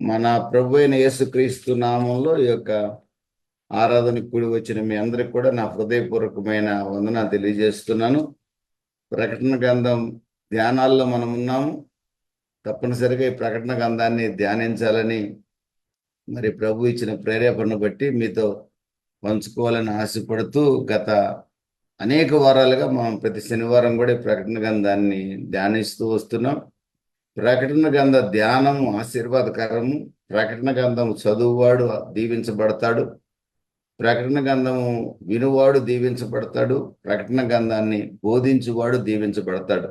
మన ప్రభు అయిన యేసుక్రీస్తు నామంలో ఈ యొక్క ఆరాధనకు కూడి వచ్చిన మీ అందరికి కూడా నా హృదయపూర్వకమైన వందన తెలియజేస్తున్నాను. ప్రకటన గ్రంథం ధ్యానాల్లో మనం ఉన్నాము. తప్పనిసరిగా ఈ ప్రకటన గ్రంథాన్ని ధ్యానించాలని మరి ప్రభు ఇచ్చిన ప్రేరేపణను బట్టి మీతో పంచుకోవాలని ఆశపడుతూ గత అనేక వారాలుగా మనం ప్రతి శనివారం కూడా ఈ ప్రకటన గ్రంథాన్ని ధ్యానిస్తూ వస్తున్నాం. ప్రకటన గ్రంథ ధ్యానము ఆశీర్వాదకరము. ప్రకటన గ్రంథము చదువువాడు దీవించబడతాడు. ప్రకటన గ్రంథము వినువాడు దీవించబడతాడు. ప్రకటన గ్రంథాన్ని బోధించువాడు దీవించబడతాడు.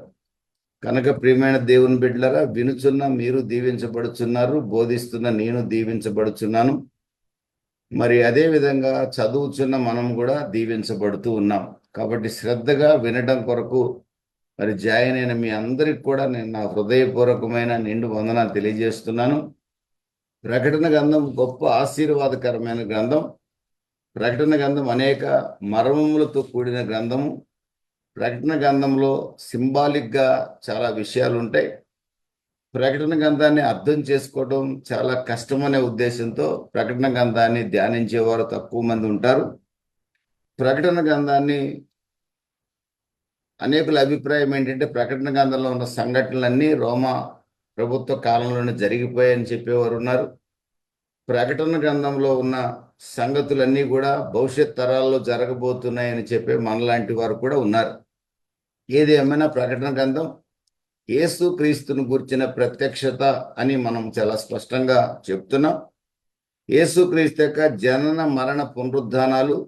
కనుక ప్రియమైన దేవుని బిడ్డలారా, వినుచున్న మీరు దీవించబడుచున్నారు, బోధిస్తున్న నేను దీవించబడుచున్నాను. మరి అదే విధంగా చదువుచున్న మనం కూడా దీవించబడుతూ ఉన్నాం. కాబట్టి శ్రద్ధగా వినడం కొరకు మరి జాయిన్ అయిన మీ అందరికి కూడా నేను నా హృదయపూర్వకమైన నిండు వందనాలు తెలియజేస్తున్నాను. ప్రకటన గ్రంథం గొప్ప ఆశీర్వాదకరమైన గ్రంథం. ప్రకటన గ్రంథం అనేక మర్మములతో కూడిన గ్రంథము. ప్రకటన గ్రంథంలో సింబాలిక్గా చాలా విషయాలు ఉంటాయి. ప్రకటన గ్రంథాన్ని అర్థం చేసుకోవడం చాలా కష్టమనే ఉద్దేశంతో ప్రకటన గ్రంథాన్ని ధ్యానించేవారు తక్కువ మంది ఉంటారు. ప్రకటన గ్రంథాన్ని అనేకుల అభిప్రాయం ఏంటంటే ప్రకటన గ్రంథంలో ఉన్న సంఘటనలన్నీ రోమా ప్రభుత్వ కాలంలోనే జరిగిపోయాయని చెప్పేవారు ఉన్నారు. ప్రకటన గ్రంథంలో ఉన్న సంగతులన్నీ కూడా భవిష్యత్ తరాల్లో జరగబోతున్నాయని చెప్పే మనలాంటి వారు కూడా ఉన్నారు. ఏది ఏమైనా ప్రకటన గ్రంథం యేసు క్రీస్తును గురించిన ప్రత్యక్షత అని మనం చాలా స్పష్టంగా చెప్తున్నాం. యేసు క్రీస్తు యొక్క జనన మరణ పునరుద్ధానాలు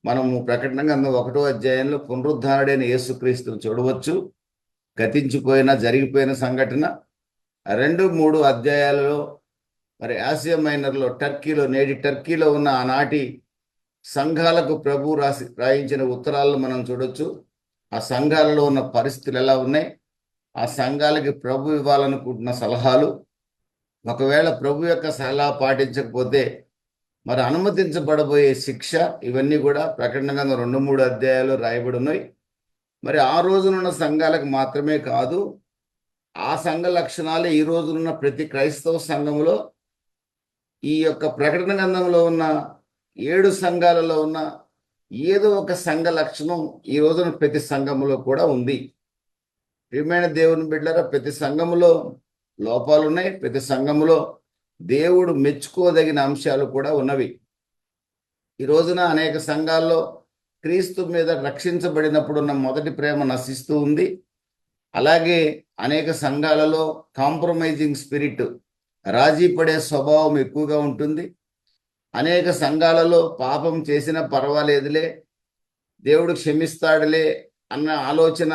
మనము ప్రకటన గ్రంథం 1వ అధ్యాయంలో పునరుద్ధానుడైన యేసుక్రీస్తును చూడవచ్చు. గతించిపోయిన జరిగిపోయిన సంఘటన. 2, 3 అధ్యాయాలలో మరి ఆసియా మైనర్లో నేటి టర్కీలో ఉన్న ఆనాటి సంఘాలకు ప్రభు రాయించిన ఉత్తరాలను మనం చూడొచ్చు. ఆ సంఘాలలో ఉన్న పరిస్థితులు ఎలా ఉన్నాయి, ఆ సంఘాలకి ప్రభు ఇవ్వాలనుకుంటున్న సలహాలు, ఒకవేళ ప్రభు యొక్క సలహా పాటించకపోతే మరి అనుమతించబడబోయే శిక్ష, ఇవన్నీ కూడా ప్రకటన గ్రంథం 2, 3 అధ్యాయాలు రాయబడి ఉన్నాయి. మరి ఆ రోజునున్న సంఘాలకు మాత్రమే కాదు, ఆ సంఘ లక్షణాలు ఈ రోజునున్న ప్రతి క్రైస్తవ సంఘములో ఈ యొక్క ప్రకటన గ్రంథంలో ఉన్న 7 సంఘాలలో ఉన్న ఏదో ఒక సంఘ లక్షణం ఈ రోజున ప్రతి సంఘములో కూడా ఉంది. ప్రియమైన దేవుని బిడ్డలారా, ప్రతి సంఘములో లోపాలు ఉన్నాయి. ప్రతి సంఘములో దేవుడు మెచ్చుకోదగిన అంశాలు కూడా ఉన్నవి. ఈ రోజున అనేక సంఘాల్లో క్రీస్తు మీద రక్షించబడినప్పుడు ఉన్న మొదటి ప్రేమ నశిస్తూ ఉంది. అలాగే అనేక సంఘాలలో కాంప్రమైజింగ్ స్పిరిట్, రాజీ పడే స్వభావం ఎక్కువగా ఉంటుంది. అనేక సంఘాలలో పాపం చేసినా పర్వాలేదులే, దేవుడు క్షమిస్తాడులే అన్న ఆలోచన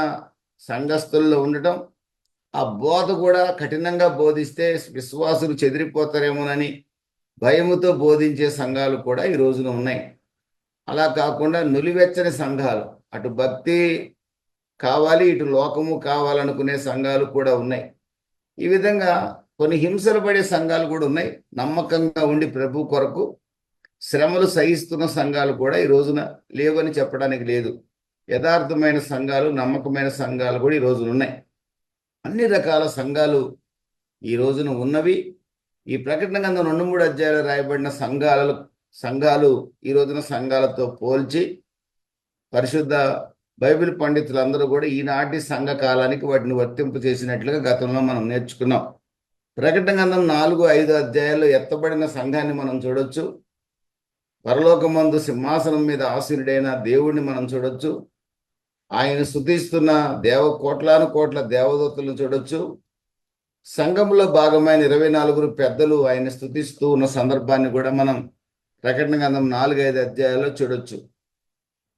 సంఘస్థుల్లో ఉండటం, ఆ బోధ కూడా కఠినంగా బోధిస్తే విశ్వాసులు చెదిరిపోతారేమోనని భయముతో బోధించే సంఘాలు కూడా ఈ రోజున ఉన్నాయి. అలా కాకుండా నులివెచ్చని సంఘాలు, అటు భక్తి కావాలి ఇటు లోకము కావాలనుకునే సంఘాలు కూడా ఉన్నాయి. ఈ విధంగా కొన్ని హింసలు పడే సంఘాలు కూడా ఉన్నాయి. నమ్మకంగా ఉండి ప్రభు కొరకు శ్రమలు సహిస్తున్న సంఘాలు కూడా ఈ రోజున లేవని చెప్పడానికి లేదు. యథార్థమైన సంఘాలు, నమ్మకమైన సంఘాలు కూడా ఈ రోజున ఉన్నాయి. అన్ని రకాల సంఘాలు ఈ రోజున ఉన్నవి. ఈ ప్రకటన గ్రంథం 2, 3 అధ్యాయాలు రాయబడిన సంఘాలు ఈ రోజున సంఘాలతో పోల్చి పరిశుద్ధ బైబిల్ పండితులందరూ కూడా ఈనాటి సంఘ కాలానికి వాటిని వర్తింపు చేసినట్లుగా గతంలో మనం నేర్చుకున్నాం. ప్రకటన గ్రంథం 4, 5 అధ్యాయాల్లో ఎత్తబడిన సంఘాన్ని మనం చూడొచ్చు. పరలోకమందు సింహాసనం మీద ఆసీనుడైన దేవుడిని మనం చూడొచ్చు. ఆయన స్తుతిస్తున్న కోట్లాను కోట్ల దేవదూతలను చూడొచ్చు. సంఘంలో భాగమైన 24 పెద్దలు ఆయన స్తుతిస్తూ ఉన్న సందర్భాన్ని కూడా మనం ప్రకటన గ్రంథం 4, 5 అధ్యాయాల్లో చూడొచ్చు.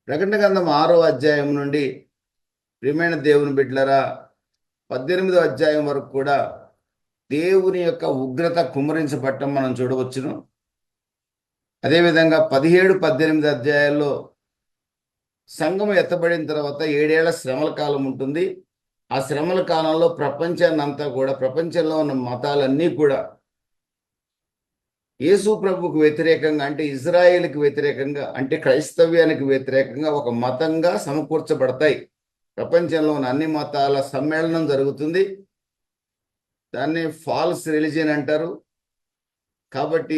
ప్రకటన గ్రంథం 6వ అధ్యాయం నుండి ప్రియమైన దేవుని బిడ్డలారా 18వ అధ్యాయం వరకు కూడా దేవుని యొక్క ఉగ్రత కుమ్మరించబట్టం మనం చూడవచ్చును. అదేవిధంగా 17, 18 అధ్యాయాల్లో సంఘం ఎత్తబడిన తర్వాత 7 ఏళ్ల శ్రమల కాలం ఉంటుంది. ఆ శ్రమల కాలంలో ప్రపంచంలో ఉన్న మతాలన్నీ కూడా యేసు ప్రభుకు వ్యతిరేకంగా, అంటే ఇజ్రాయేల్కి వ్యతిరేకంగా, అంటే క్రైస్తవ్యానికి వ్యతిరేకంగా ఒక మతంగా సమకూర్చబడతాయి. ప్రపంచంలో ఉన్న అన్ని మతాల సమ్మేళనం జరుగుతుంది. దాన్ని ఫాల్స్ రిలీజియన్ అంటారు. కాబట్టి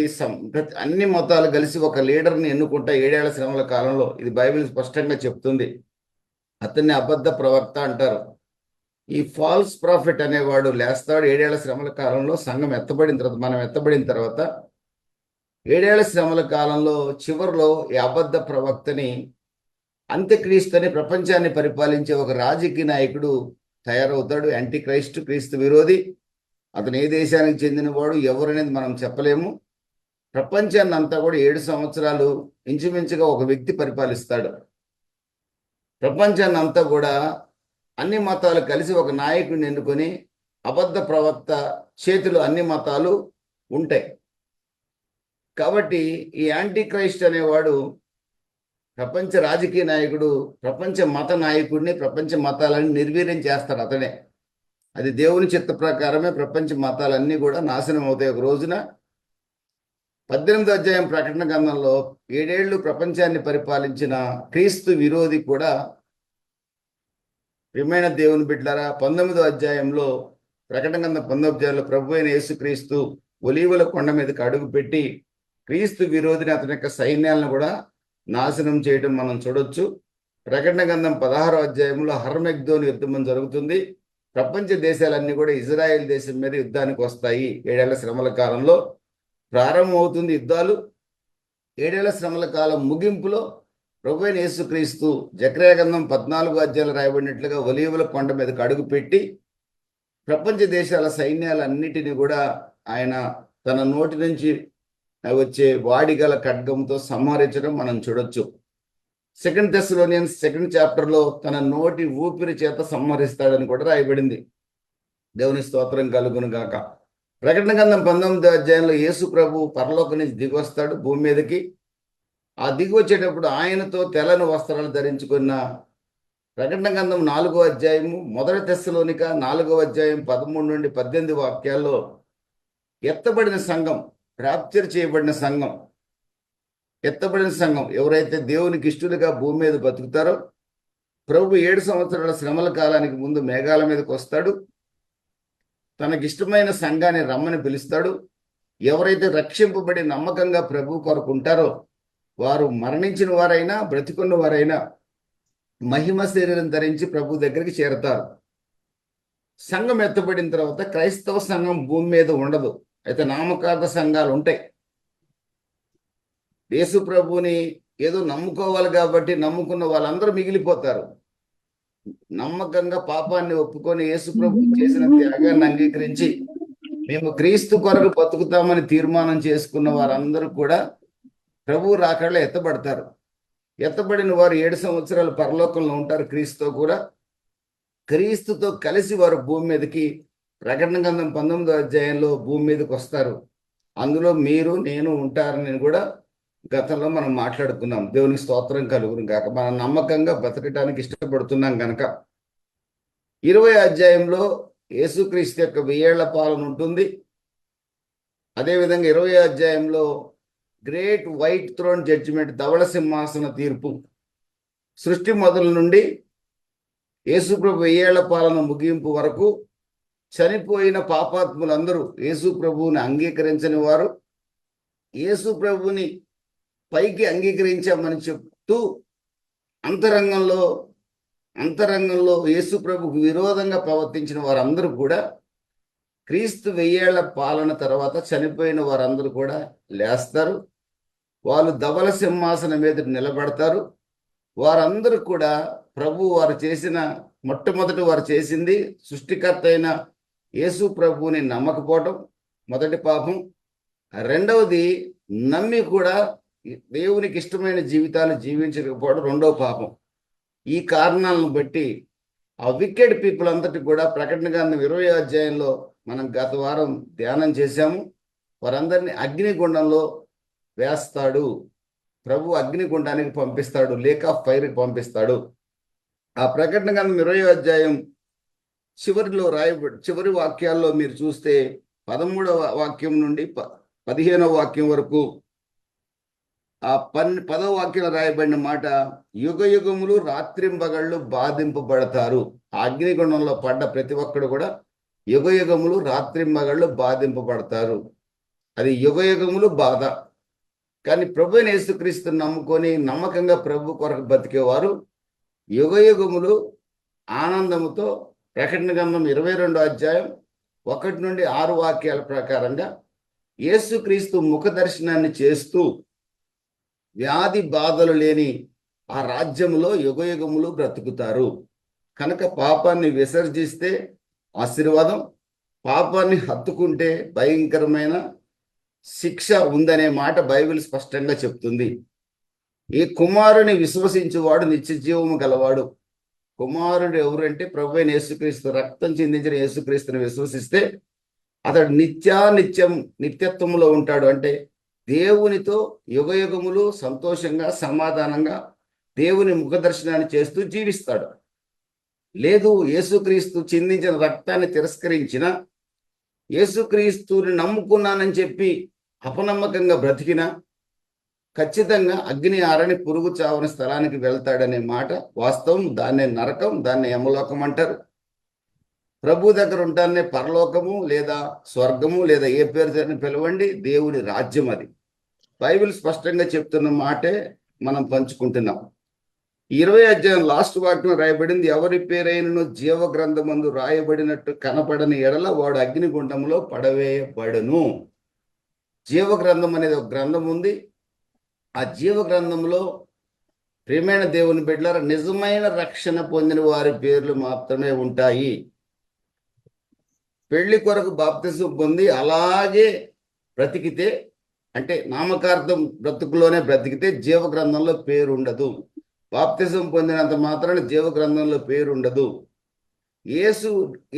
అన్ని మతాలు కలిసి ఒక లీడర్ని ఎన్నుకుంటా 7 ఏళ్ల శ్రమల కాలంలో. ఇది బైబిల్ స్పష్టంగా చెప్తుంది. అతన్ని అబద్ధ ప్రవక్త అంటారు. ఈ ఫాల్స్ ప్రాఫిట్ అనేవాడు లేస్తాడు 7 ఏళ్ల శ్రమల కాలంలో. సంఘం ఎత్తబడిన తర్వాత, మనం ఎత్తబడిన తర్వాత 7 ఏళ్ల శ్రమల కాలంలో చివరిలో ఈ అబద్ధ ప్రవక్తని, అంత్యక్రీస్తుని, ప్రపంచాన్ని పరిపాలించే ఒక రాజకీయ నాయకుడు తయారవుతాడు. యాంటీ క్రైస్ట్, క్రీస్తు విరోధి. అతను ఏ దేశానికి చెందినవాడు ఎవరనేది మనం చెప్పలేము. ప్రపంచాన్ని అంతా కూడా 7 సంవత్సరాలు ఇంచుమించుగా ఒక వ్యక్తి పరిపాలిస్తాడు. ప్రపంచాన్ని అంతా కూడా అన్ని మతాలు కలిసి ఒక నాయకుడిని ఎన్నుకొని, అబద్ధ ప్రవక్త చేతిలో అన్ని మతాలు ఉంటాయి. కాబట్టి ఈ యాంటీ క్రైస్ట్ అనేవాడు ప్రపంచ రాజకీయ నాయకుడు, ప్రపంచ మత నాయకుడిని, ప్రపంచ మతాలని నిర్వీర్యం చేస్తాడు అతనే. అది దేవుని చిత్త ప్రకారమే ప్రపంచ మతాలన్నీ కూడా నాశనం అవుతాయి ఒక రోజున. 18వ అధ్యాయం ప్రకటన గ్రంథంలో 7 ఏళ్ళు ప్రపంచాన్ని పరిపాలించిన క్రీస్తు విరోధి కూడా, ప్రియమైన దేవుని బిడ్డలారా, 19వ అధ్యాయంలో ప్రకటన గ్రంథం 19వ అధ్యాయంలో ప్రభు అయిన యేసుక్రీస్తు ఒలీవల కొండ మీదకి అడుగు పెట్టి క్రీస్తు విరోధిని, అతని యొక్క సైన్యాలను కూడా నాశనం చేయడం మనం చూడొచ్చు. ప్రకటన గ్రంథం 16వ అధ్యాయంలో హర్మెగ్దోన్ యుద్ధం జరుగుతుంది. ప్రపంచ దేశాలన్నీ కూడా ఇజ్రాయెల్ దేశం మీద యుద్ధానికి వస్తాయి. 7 ఏళ్ల శ్రమల కాలంలో ప్రారంభమవుతుంది యుద్ధాలు. 7 ఏళ్ల శ్రమల కాలం ముగింపులో ప్రభు అయిన యేసుక్రీస్తు జకర్యా గ్రంథం 14వ అధ్యాయంలో రాయబడినట్లుగా ఒలీవల కొండ మీదకి అడుగు పెట్టి ప్రపంచ దేశాల సైన్యాలన్నిటినీ కూడా ఆయన తన నోటి నుంచి వచ్చే వాడిగల ఖడ్గంతో సంహరించడం మనం చూడొచ్చు. 2 Thessalonians 2nd చాప్టర్లో తన నోటి ఊపిరి చేత సంహరిస్తాడని కూడా రాయబడింది. దేవుని స్తోత్రం కలుగును గాక. ప్రకటన గ్రంథం 19వ అధ్యాయంలో యేసు ప్రభు పరలోకం నుంచి దిగొస్తాడు భూమి మీదకి. ఆ దిగి వచ్చేటప్పుడు ఆయనతో తెల్లని వస్త్రాలు ధరించుకున్న, ప్రకటన గ్రంథం 4వ అధ్యాయము, 1 Thessalonica 4వ అధ్యాయం 13 నుండి 18 వాక్యాల్లో ఎత్తబడిన సంఘం, రాప్చర్ చేయబడిన సంఘం, ఎత్తబడిన సంఘం ఎవరైతే దేవునికి ఇష్టలుగా భూమి మీద బతుకుతారో, ప్రభు 7 సంవత్సరాల శ్రమల కాలానికి ముందు మేఘాల మీదకి వస్తాడు. తనకిష్టమైన సంఘాన్ని రమ్మని పిలుస్తాడు. ఎవరైతే రక్షింపబడి నమ్మకంగా ప్రభు కొరకు ఉంటారో వారు మరణించిన వారైనా బ్రతికున్న వారైనా మహిమ శరీరం ధరించి ప్రభు దగ్గరికి చేరతారు. సంఘం ఎత్తబడిన తర్వాత క్రైస్తవ సంఘం భూమి మీద ఉండదు. అయితే నామకార్థ సంఘాలు ఉంటాయి. యేసు ప్రభుని ఏదో నమ్ముకోవాలి కాబట్టి నమ్ముకున్న వాళ్ళందరూ మిగిలిపోతారు. నమ్మకంగా పాపాన్ని ఒప్పుకొని యేసు ప్రభు చేసిన త్యాగాన్ని అంగీకరించి మేము క్రీస్తు కొరకు బతుకుతామని తీర్మానం చేసుకున్న వారందరూ కూడా ప్రభు రాకడలో ఎత్తబడతారు. ఎత్తబడిన వారు 7 సంవత్సరాలు పరలోకంలో ఉంటారు క్రీస్తుతో కూడా. క్రీస్తుతో కలిసి వారు భూమి మీదకి, ప్రకటన గ్రంథం 19వ అధ్యాయంలో భూమి మీదకి వస్తారు. అందులో మీరు నేను ఉంటారని కూడా గతంలో మనం మాట్లాడుకున్నాం. దేవునికి స్తోత్రం కలుగును గాక. మనం నమ్మకంగా బతకటానికి ఇష్టపడుతున్నాం కనుక 20వ అధ్యాయంలో యేసుక్రీస్తు యొక్క 1000 ఏళ్ల పాలన ఉంటుంది. అదేవిధంగా 20వ అధ్యాయంలో గ్రేట్ వైట్ థ్రోన్ జడ్జిమెంట్, ధవళ సింహాసన తీర్పు. సృష్టి మొదలు నుండి యేసు ప్రభు 1000 ఏళ్ల పాలన ముగింపు వరకు చనిపోయిన పాపాత్ములందరూ, యేసు ప్రభువుని అంగీకరించని వారు యేసు ప్రభుని పైకి అంగీకరించామని చెప్తూ అంతరంగంలో యేసు ప్రభుకు విరోధంగా ప్రవర్తించిన వారందరూ కూడా క్రీస్తు 1000 ఏళ్ల పాలన తర్వాత చనిపోయిన వారందరూ కూడా లేస్తారు. వాళ్ళు ధవళ సింహాసనం మీద నిలబడతారు. వారందరూ కూడా ప్రభు మొట్టమొదటి వారు చేసింది సృష్టికర్త అయిన యేసు ప్రభువుని నమ్మకపోవటం మొదటి పాపం. రెండవది నమ్మి కూడా దేవునికి ఇష్టమైన జీవితాలు జీవించకపోవడం రెండవ పాపం. ఈ కారణాలను బట్టి ఆ వికెడ్ పీపుల్ అంతటి కూడా ప్రకటన గ్రంథం 20వ అధ్యాయంలో మనం గత వారం ధ్యానం చేశాము. వారందరినీ అగ్నిగుండంలో వేస్తాడు. ప్రభు అగ్నిగుండానికి పంపిస్తాడు, లేక్ ఆఫ్ ఫైర్కి పంపిస్తాడు. ఆ ప్రకటన గ్రంథం 20వ అధ్యాయం చివరి వాక్యాల్లో మీరు చూస్తే 13వ వాక్యం నుండి 15వ వాక్యం వరకు ఆ 10వ వాక్యం రాయబడిన మాట, యుగ యుగములు రాత్రింబగళ్ళు బాధింపబడతారు. అగ్నిగుండంలో పడ్డ ప్రతి ఒక్కడు కూడా యుగ యుగములు రాత్రింబగళ్ళు బాధింపబడతారు. అది యుగయుగములు బాధ. కానీ ప్రభు అయిన యేసుక్రీస్తుని నమ్ముకొని నమ్మకంగా ప్రభు కొరకు బతికేవారు యుగయుగములు ఆనందముతో ప్రకటన గ్రంథం 22వ అధ్యాయం 1 నుండి 6 వాక్యాల ప్రకారంగా యేసుక్రీస్తు ముఖ దర్శనాన్ని చేస్తూ వ్యాధి బాధలు లేని ఆ రాజ్యములో యుగయుగములు బ్రతుకుతారు. కనుక పాపాన్ని విసర్జిస్తే ఆశీర్వాదం, పాపాన్ని హత్తుకుంటే భయంకరమైన శిక్ష ఉందనే మాట బైబిల్ స్పష్టంగా చెప్తుంది. ఈ కుమారుని విశ్వసించువాడు నిత్య జీవము గలవాడు. కుమారుడు ఎవరంటే ప్రభు అయిన యేసుక్రీస్తు, రక్తం చిందించిన యేసుక్రీస్తుని విశ్వసిస్తే అతడు నిత్యత్వంలో ఉంటాడు. అంటే దేవునితో యుగయుగములు సంతోషంగా సమాధానంగా దేవుని ముఖ దర్శనాన్ని చేస్తూ జీవిస్తాడు. లేదు, యేసుక్రీస్తు చిందించిన రక్తాన్ని తిరస్కరించిన, యేసుక్రీస్తుని నమ్ముకున్నానని చెప్పి అపనమ్మకంగా బ్రతికిన ఖచ్చితంగా అగ్ని ఆరని పురుగు చావని స్థలానికి వెళ్తాడనే మాట వాస్తవం. దాన్నే నరకం, దాన్నే యమలోకం అంటారు. ప్రభు దగ్గర ఉంటానే పరలోకము లేదా స్వర్గము లేదా ఏ పేరు పిలవండి, దేవుని రాజ్యం అది. బైబిల్ స్పష్టంగా చెప్తున్న మాటే మనం పంచుకుంటున్నాం. 20వ అధ్యాయం లాస్ట్ వాక్యం రాయబడింది, ఎవరి పేరైనను జీవ గ్రంథమందు రాయబడినట్టు కనపడని ఎడల వాడు అగ్నిగుండంలో పడవేయబడును. జీవ గ్రంథం అనేది ఒక గ్రంథం ఉంది. ఆ జీవ గ్రంథంలో ప్రియమైన దేవుని బిడ్డలారా, నిజమైన రక్షణ పొందిన వారి పేర్లు మాత్రమే ఉంటాయి. పెళ్లి కొరకు బాప్తిసం పొంది అలాగే బ్రతికితే, అంటే నామకార్థం బ్రతుకులోనే బ్రతికితే జీవ గ్రంథంలో పేరు ఉండదు. బాప్తిసం పొందినంత మాత్రాన జీవ గ్రంథంలో పేరు ఉండదు.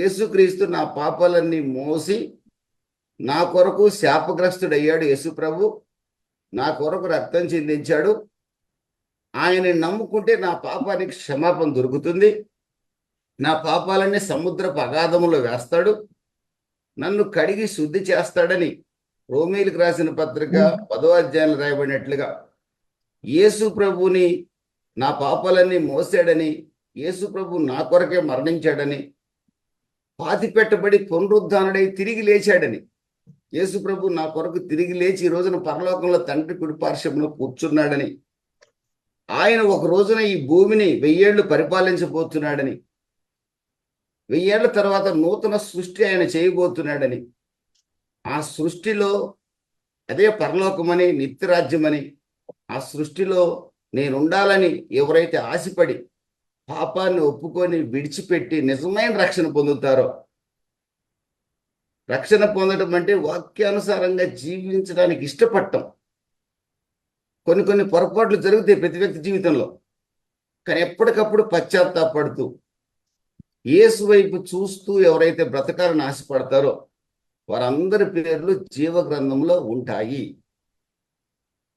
యేసుక్రీస్తు నా పాపాలన్నీ మోసి నా కొరకు శాపగ్రస్తుడయ్యాడు. యేసు ప్రభు నా కొరకు రక్తం చిందించాడు. ఆయన్ని నమ్ముకుంటే నా పాపానికి క్షమాపణ దొరుకుతుంది. నా పాపాలన్నీ సముద్రపు అగాధములో వేస్తాడు. నన్ను కడిగి శుద్ధి చేస్తాడని రోమీలకు రాసిన పత్రిక 10వ అధ్యాయంలో రాయబడినట్లుగా యేసు ప్రభుని నా పాపాలన్నీ మోసాడని, యేసు ప్రభు నా కొరకే మరణించాడని, పాతి పెట్టబడి పునరుద్ధానుడై తిరిగి లేచాడని, యేసు ప్రభు నా కొరకు తిరిగి లేచి ఈ రోజున పరలోకంలో తండ్రి కుడి పార్శ్వంలో కూర్చున్నాడని, ఆయన ఒక రోజున ఈ భూమిని 1000 ఏళ్ళు పరిపాలించబోతున్నాడని, 1000 ఏళ్ల తర్వాత నూతన సృష్టి ఆయన చేయబోతున్నాడని, ఆ సృష్టిలో అదే పరలోకమని నిత్యరాజ్యమని, ఆ సృష్టిలో నేనుండాలని ఎవరైతే ఆశపడి పాపాన్ని ఒప్పుకొని విడిచిపెట్టి నిజమైన రక్షణ పొందుతారో, రక్షణ పొందడం అంటే వాక్యానుసారంగా జీవించడానికి ఇష్టపడటం. కొన్ని పొరపాట్లు జరుగుతాయి ప్రతి వ్యక్తి జీవితంలో, కానీ ఎప్పటికప్పుడు పశ్చాత్తాపడుతూ యేసు వైపు చూస్తూ ఎవరైతే బ్రతకాలని ఆశపడతారో వారందరి పేర్లు జీవ గ్రంథంలో ఉంటాయి.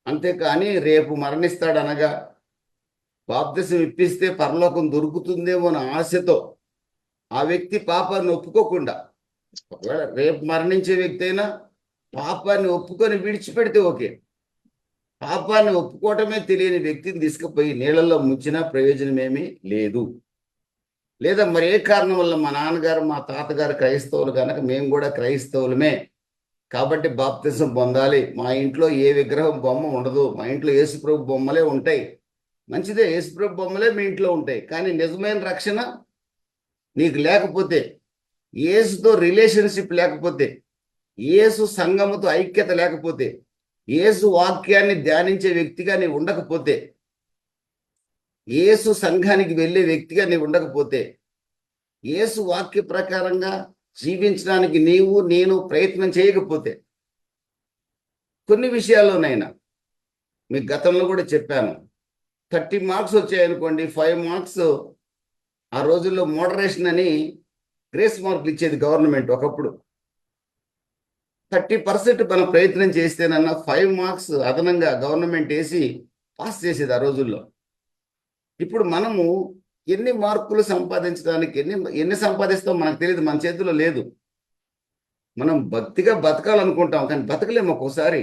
అంతేకాని రేపు మరణిస్తాడనగా బాప్తిసం ఇప్పిస్తే పరలోకం దొరుకుతుందేమో అనే ఆశతో ఆ వ్యక్తి పాపాన్ని ఒప్పుకోకుండా, ఒకవేళ రేపు మరణించే వ్యక్తి అయినా పాపాన్ని ఒప్పుకొని విడిచిపెడితే ఓకే. పాపాన్ని ఒప్పుకోవటమే తెలియని వ్యక్తిని తీసుకుపోయి నీళ్ళల్లో ముంచినా ప్రయోజనం ఏమీ లేదు. లేదా మరి ఏ కారణం వల్ల మా నాన్నగారు మా తాతగారు క్రైస్తవులు కనుక మేము కూడా క్రైస్తవులమే కాబట్టి బాప్తిసం పొందాలి, మా ఇంట్లో ఏ విగ్రహం బొమ్మ ఉండదు, మా ఇంట్లో యేసుప్రభు బొమ్మలే ఉంటాయి. మంచిదే, యేసుప్రభు బొమ్మలే మీ ఇంట్లో ఉంటాయి. కానీ నిజమైన రక్షణ నీకు లేకపోతే, యేసుతో రిలేషన్షిప్ లేకపోతే, యేసు సంఘముతో ఐక్యత లేకపోతే, యేసు వాక్యాన్ని ధ్యానించే వ్యక్తిగా నీవు ఉండకపోతే, యేసు సంఘానికి వెళ్ళే వ్యక్తిగా నీవు ఉండకపోతే, యేసు వాక్య ప్రకారంగా జీవించడానికి నేను ప్రయత్నం చేయకపోతే, కొన్ని విషయాల్లోనైనా మీకు గతంలో కూడా చెప్పాను, 30 మార్క్స్ వచ్చాయనుకోండి, 5 మార్క్స్ ఆ రోజుల్లో మోడరేషన్ అని గ్రేస్ మార్కులు ఇచ్చేది గవర్నమెంట్. ఒకప్పుడు 30% మనం ప్రయత్నం చేస్తేనన్నా 5 మార్క్స్ అదనంగా గవర్నమెంట్ వేసి పాస్ చేసేది ఆ రోజుల్లో. ఇప్పుడు మనము ఎన్ని మార్కులు సంపాదించడానికి ఎన్ని సంపాదిస్తాం మనకు తెలియదు, మన చేతిలో లేదు. మనం భక్తిగా బతకాలనుకుంటాం కానీ బతకలేము ఒక్కోసారి.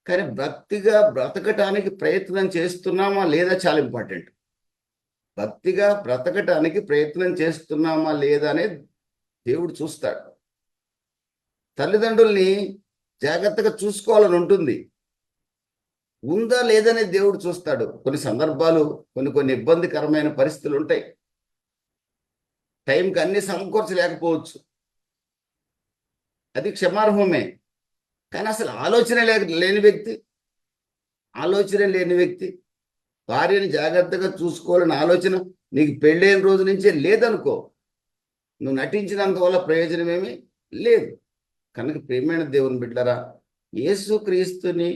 కానీ భక్తిగా బ్రతకటానికి ప్రయత్నం చేస్తున్నామా లేదా చాలా ఇంపార్టెంట్. భక్తిగా బ్రతకటానికి ప్రయత్నం చేస్తున్నామా లేదా అనేది దేవుడు చూస్తాడు. తల్లిదండ్రుల్ని జాగ్రత్తగా చూసుకోవాలని ఉంటుంది. ఉందా లేదనే దేవుడు చూస్తాడు. కొన్ని సందర్భాలు, కొన్ని ఇబ్బందికరమైన పరిస్థితులు ఉంటాయి. టైంకి అన్ని సమకూర్చలేకపోవచ్చు, అది క్షమార్హమే. కానీ అసలు ఆలోచన లేని వ్యక్తి భార్యని జాగ్రత్తగా చూసుకోవాలని ఆలోచన నీకు పెళ్ళైన రోజు నుంచే లేదనుకో, నువ్వు నటించినంత వల్ల ప్రయోజనమేమీ లేదు. కనుక ప్రియమైన దేవుని బిడ్డలారా, యేసుక్రీస్తుని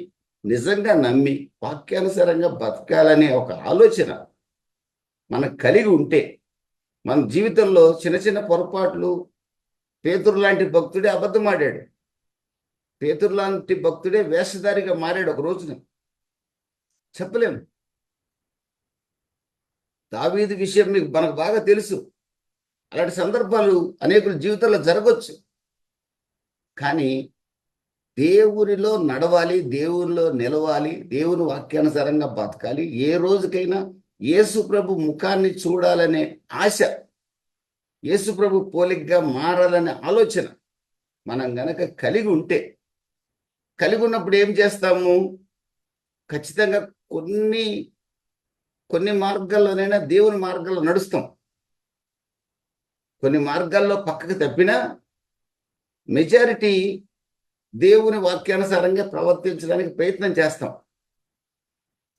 నిజంగా నమ్మి వాక్యానుసారంగా బతకాలనే ఒక ఆలోచన మనకు కలిగి ఉంటే, మన జీవితంలో చిన్న చిన్న పొరపాట్లు, పేతురు లాంటి భక్తుడే అబద్ధమాడాడు. పేతురు లాంటి భక్తుడే వేషధారిగా మారాడు ఒక రోజున. చెప్పలేము. దావీదు విషయం మనకు బాగా తెలుసు. అలాంటి సందర్భాలు అనేకుల జీవితంలో జరగవచ్చు. కానీ దేవునిలో నడవాలి, దేవునిలో నిలవాలి, దేవుని వాక్యానుసారంగా బతకాలి. ఏ రోజుకైనా యేసు ప్రభు ముఖాన్ని చూడాలనే ఆశ, యేసు ప్రభు పోలికగా మారాలనే ఆలోచన మనం గనక కలిగి ఉంటే, కలిగి ఉన్నప్పుడు ఏం చేస్తాము? ఖచ్చితంగా కొన్ని మార్గాల్లోనైనా దేవుని మార్గాల్లో నడుస్తాం. కొన్ని మార్గాల్లో పక్కకు తప్పినా మెజారిటీ దేవుని వాక్యానుసారంగా ప్రవర్తించడానికి ప్రయత్నం చేస్తాం,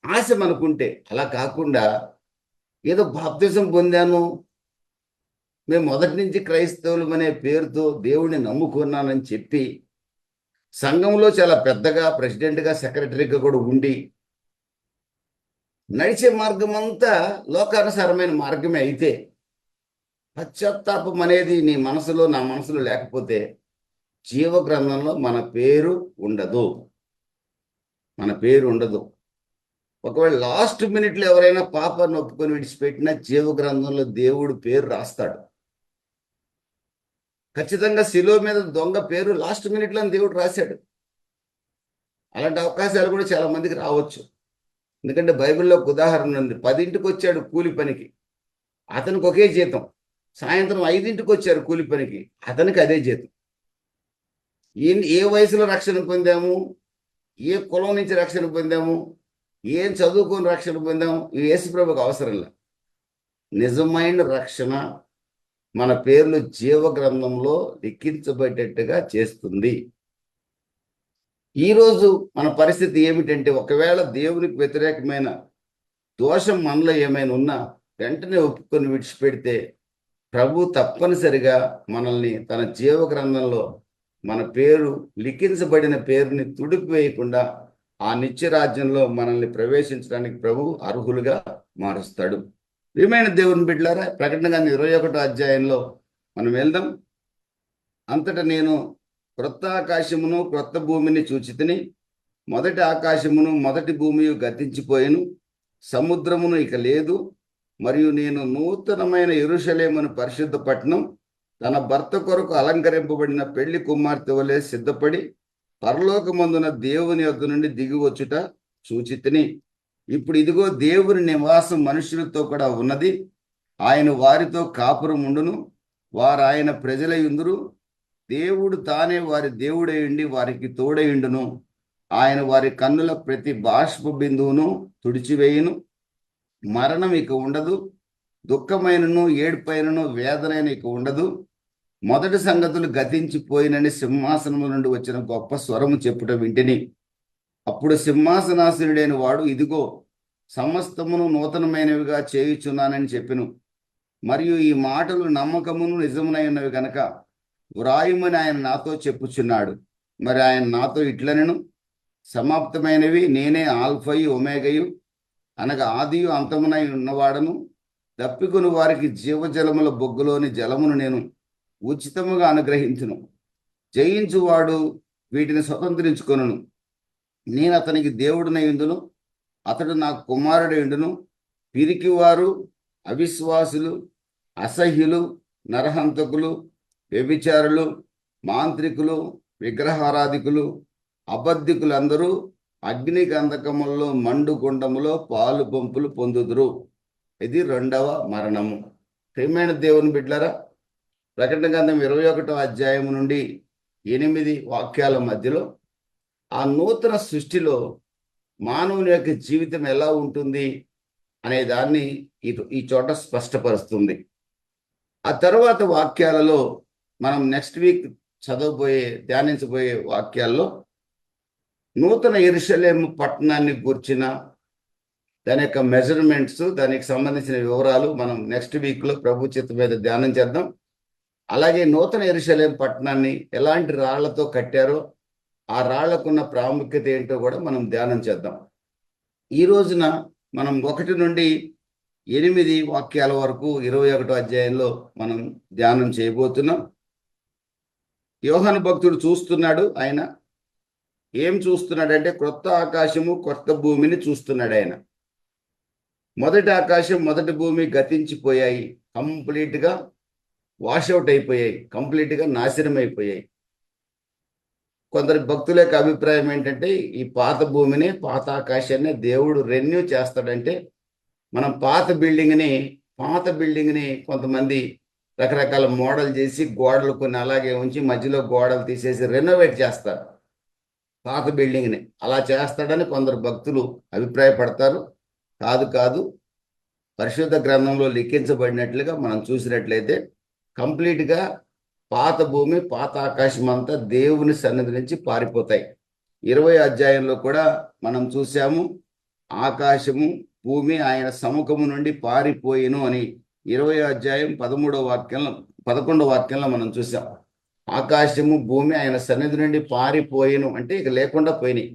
ఆశ మనకుంటే. అలా కాకుండా ఏదో బాప్తిజం పొందాను, మేము మొదటి నుంచి క్రైస్తవులు అనే పేరుతో దేవుడిని నమ్ముకున్నానని చెప్పి సంఘంలో చాలా పెద్దగా ప్రెసిడెంట్గా, సెక్రటరీగా కూడా ఉండి నడిచే మార్గం అంతా లోకానుసారమైన మార్గమే అయితే, పశ్చాత్తాపం అనేది నీ మనసులో, నా మనసులో లేకపోతే జీవ గ్రంథంలో మన పేరు ఉండదు. ఒకవేళ లాస్ట్ మినిట్లో ఎవరైనా పాపాన్ని ఒప్పుకొని విడిచిపెట్టినా జీవ గ్రంథంలో దేవుడు పేరు రాస్తాడు. ఖచ్చితంగా శిలువ మీద దొంగ పేరు లాస్ట్ మినిట్లో దేవుడు రాశాడు. అలాంటి అవకాశాలు కూడా చాలా మందికి రావచ్చు. ఎందుకంటే బైబిల్లో ఒక ఉదాహరణ ఉంది. 10ంటికి వచ్చాడు కూలి పనికి, అతనికి ఒకే జీతం. సాయంత్రం 5ంటికి వచ్చారు కూలి పనికి, అతనికి అదే జీతం. ఏ వయసులో రక్షణ పొందాము, ఏ కులం నుంచి రక్షణ పొందాము, ఏం చదువుకొని రక్షణ పొందాము, యేసు ప్రభువుకు అవసరం లేదు. నిజమైన రక్షణ మన పేర్లు జీవ గ్రంథంలో లిఖించబడేట్టుగా చేస్తుంది. ఈరోజు మన పరిస్థితి ఏమిటంటే, ఒకవేళ దేవునికి వ్యతిరేకమైన దోషం మనలో ఏమైనా ఉన్నా వెంటనే ఒప్పుకొని విడిచిపెడితే ప్రభు తప్పనిసరిగా మనల్ని తన జీవ గ్రంథంలో మన పేరు లిఖించబడిన పేరుని తుడిపివేయకుండా ఆ నిత్యరాజ్యంలో మనల్ని ప్రవేశించడానికి ప్రభు అర్హులుగా మారుస్తాడు. ప్రియమైన దేవుని బిడ్డలారా, ప్రకటన గ్రంథం 21వ అధ్యాయంలో మనం వెళ్దాం. అంతటా నేను క్రొత్త ఆకాశమును క్రొత్త భూమిని చూచితిని. మొదటి ఆకాశమును మొదటి భూమి గతించిపోయెను, సముద్రమును ఇక లేదు. మరియు నేను నూతనమైన యెరూషలేమును పరిశుద్ధ పట్టణం తన భర్త కొరకు అలంకరింపబడిన పెళ్లి కుమార్తె వలె సిద్ధపడి పరలోకమందున దేవుని యొద్ద నుండి దిగి వచ్చుట చూచితిని. ఇప్పుడు ఇదిగో దేవుని నివాసం మనుషులతో కూడా ఉన్నది. ఆయన వారితో కాపురం ఉండును, వారు ఆయన ప్రజలయుందురు. దేవుడు తానే వారి దేవుడై ఉండి వారికి తోడయుండును. ఆయన వారి కన్నుల ప్రతి బాష్ప బిందువును తుడిచివేయును. మరణం ఇక ఉండదు, దుఃఖమైనను ఏడుపైనను వేదనైన ఇక ఉండదు. మొదటి సంగతులు గతించిపోయినని సింహాసనము నుండి వచ్చిన గొప్ప స్వరము చెప్పుట వింటిని. అప్పుడు సింహాసనాసనుడైన వాడు, ఇదిగో సమస్తమును నూతనమైనవిగా చేయుచున్నానని చెప్పెను. మరియు ఈ మాటలు నమ్మకమును నిజమునైనవి గనక వ్రాయుమని ఆయన నాతో చెప్పుచున్నాడు. మరి ఆయన నాతో ఇట్లనెను, సమాప్తమైనవి నేనే ఆల్ఫయు ఒమేగయు, అనగా ఆదియు అంతమునై ఉన్నవాడను. తప్పికొని వారికి జీవజలముల బొగ్గులోని జలమును నేను ఉచితముగా అనుగ్రహించును. జయించువాడు వీటిని స్వతంత్రించుకొనును. నేను అతనికి దేవుడినై ఉండును, అతడు నాకు కుమారుడై ఉండును. పిరికివారు, అవిశ్వాసులు, అసహ్యులు, నరహంతకులు, వ్యభిచారులు, మాంత్రికులు, విగ్రహారాధికులు, అబద్ధికులందరూ అగ్ని గంధకములలో మండు గుండములో పాలు పంపులు పొందుదురు. ఇది 2వ మరణము. ప్రియమైన దేవుని బిడ్డలారా, ప్రకటన గ్రంథం 21వ అధ్యాయం నుండి 8 వాక్యాల మధ్యలో ఆ నూతన సృష్టిలో మానవుని యొక్క జీవితం ఎలా ఉంటుంది అనే దాన్ని ఈ చోట స్పష్టపరుస్తుంది. ఆ తర్వాత వాక్యాలలో మనం నెక్స్ట్ వీక్ ధ్యానించబోయే వాక్యాల్లో నూతన యెరూషలేము పట్టణాన్ని గూర్చిన దాని యొక్క మెజర్మెంట్స్, దానికి సంబంధించిన వివరాలు మనం నెక్స్ట్ వీక్లో ప్రభు చిత్తం మీద ధ్యానం చేద్దాం. అలాగే నూతన యెరూషలేము పట్టణాన్ని ఎలాంటి రాళ్లతో కట్టారో ఆ రాళ్లకున్న ప్రాముఖ్యత ఏంటో కూడా మనం ధ్యానం చేద్దాం. ఈ రోజున మనం 1 నుండి 8 వాక్యాల వరకు 21వ అధ్యాయంలో మనం ధ్యానం చేయబోతున్నాం. యోహాను భక్తుడు చూస్తున్నాడు. ఆయన ఏం చూస్తున్నాడంటే క్రొత్త ఆకాశము కొత్త భూమిని చూస్తున్నాడు. ఆయన మొదటి ఆకాశం మొదటి భూమి గతించిపోయాయి, కంప్లీట్గా వాషౌట్ అయిపోయాయి, కంప్లీట్గా నాశనం అయిపోయాయి. కొందరి భక్తుల యొక్క అభిప్రాయం ఏంటంటే ఈ పాత భూమిని పాత ఆకాశాన్ని దేవుడు రెన్యూ చేస్తాడంటే మనం పాత బిల్డింగ్ని కొంతమంది రకరకాల మోడల్ చేసి గోడలు కొన్ని అలాగే ఉంచి మధ్యలో గోడలు తీసేసి రెనోవేట్ చేస్తారు పాత బిల్డింగ్ని. అలా చేస్తాడని కొందరు భక్తులు అభిప్రాయపడతారు. కాదు, పరిశుద్ధ గ్రంథంలో లిఖించబడినట్లుగా మనం చూసినట్లయితే కంప్లీట్గా పాత భూమి పాత ఆకాశం అంతా దేవుని సన్నిధి నుంచి పారిపోతాయి. 20వ అధ్యాయంలో కూడా మనం చూసాము, ఆకాశము భూమి ఆయన సముఖము నుండి పారిపోయిను అని 20వ అధ్యాయం 11వ వాక్యంలో మనం చూసాం. ఆకాశము భూమి ఆయన సన్నిధి నుండి పారిపోయిను అంటే ఇక లేకుండా పోయినాయి.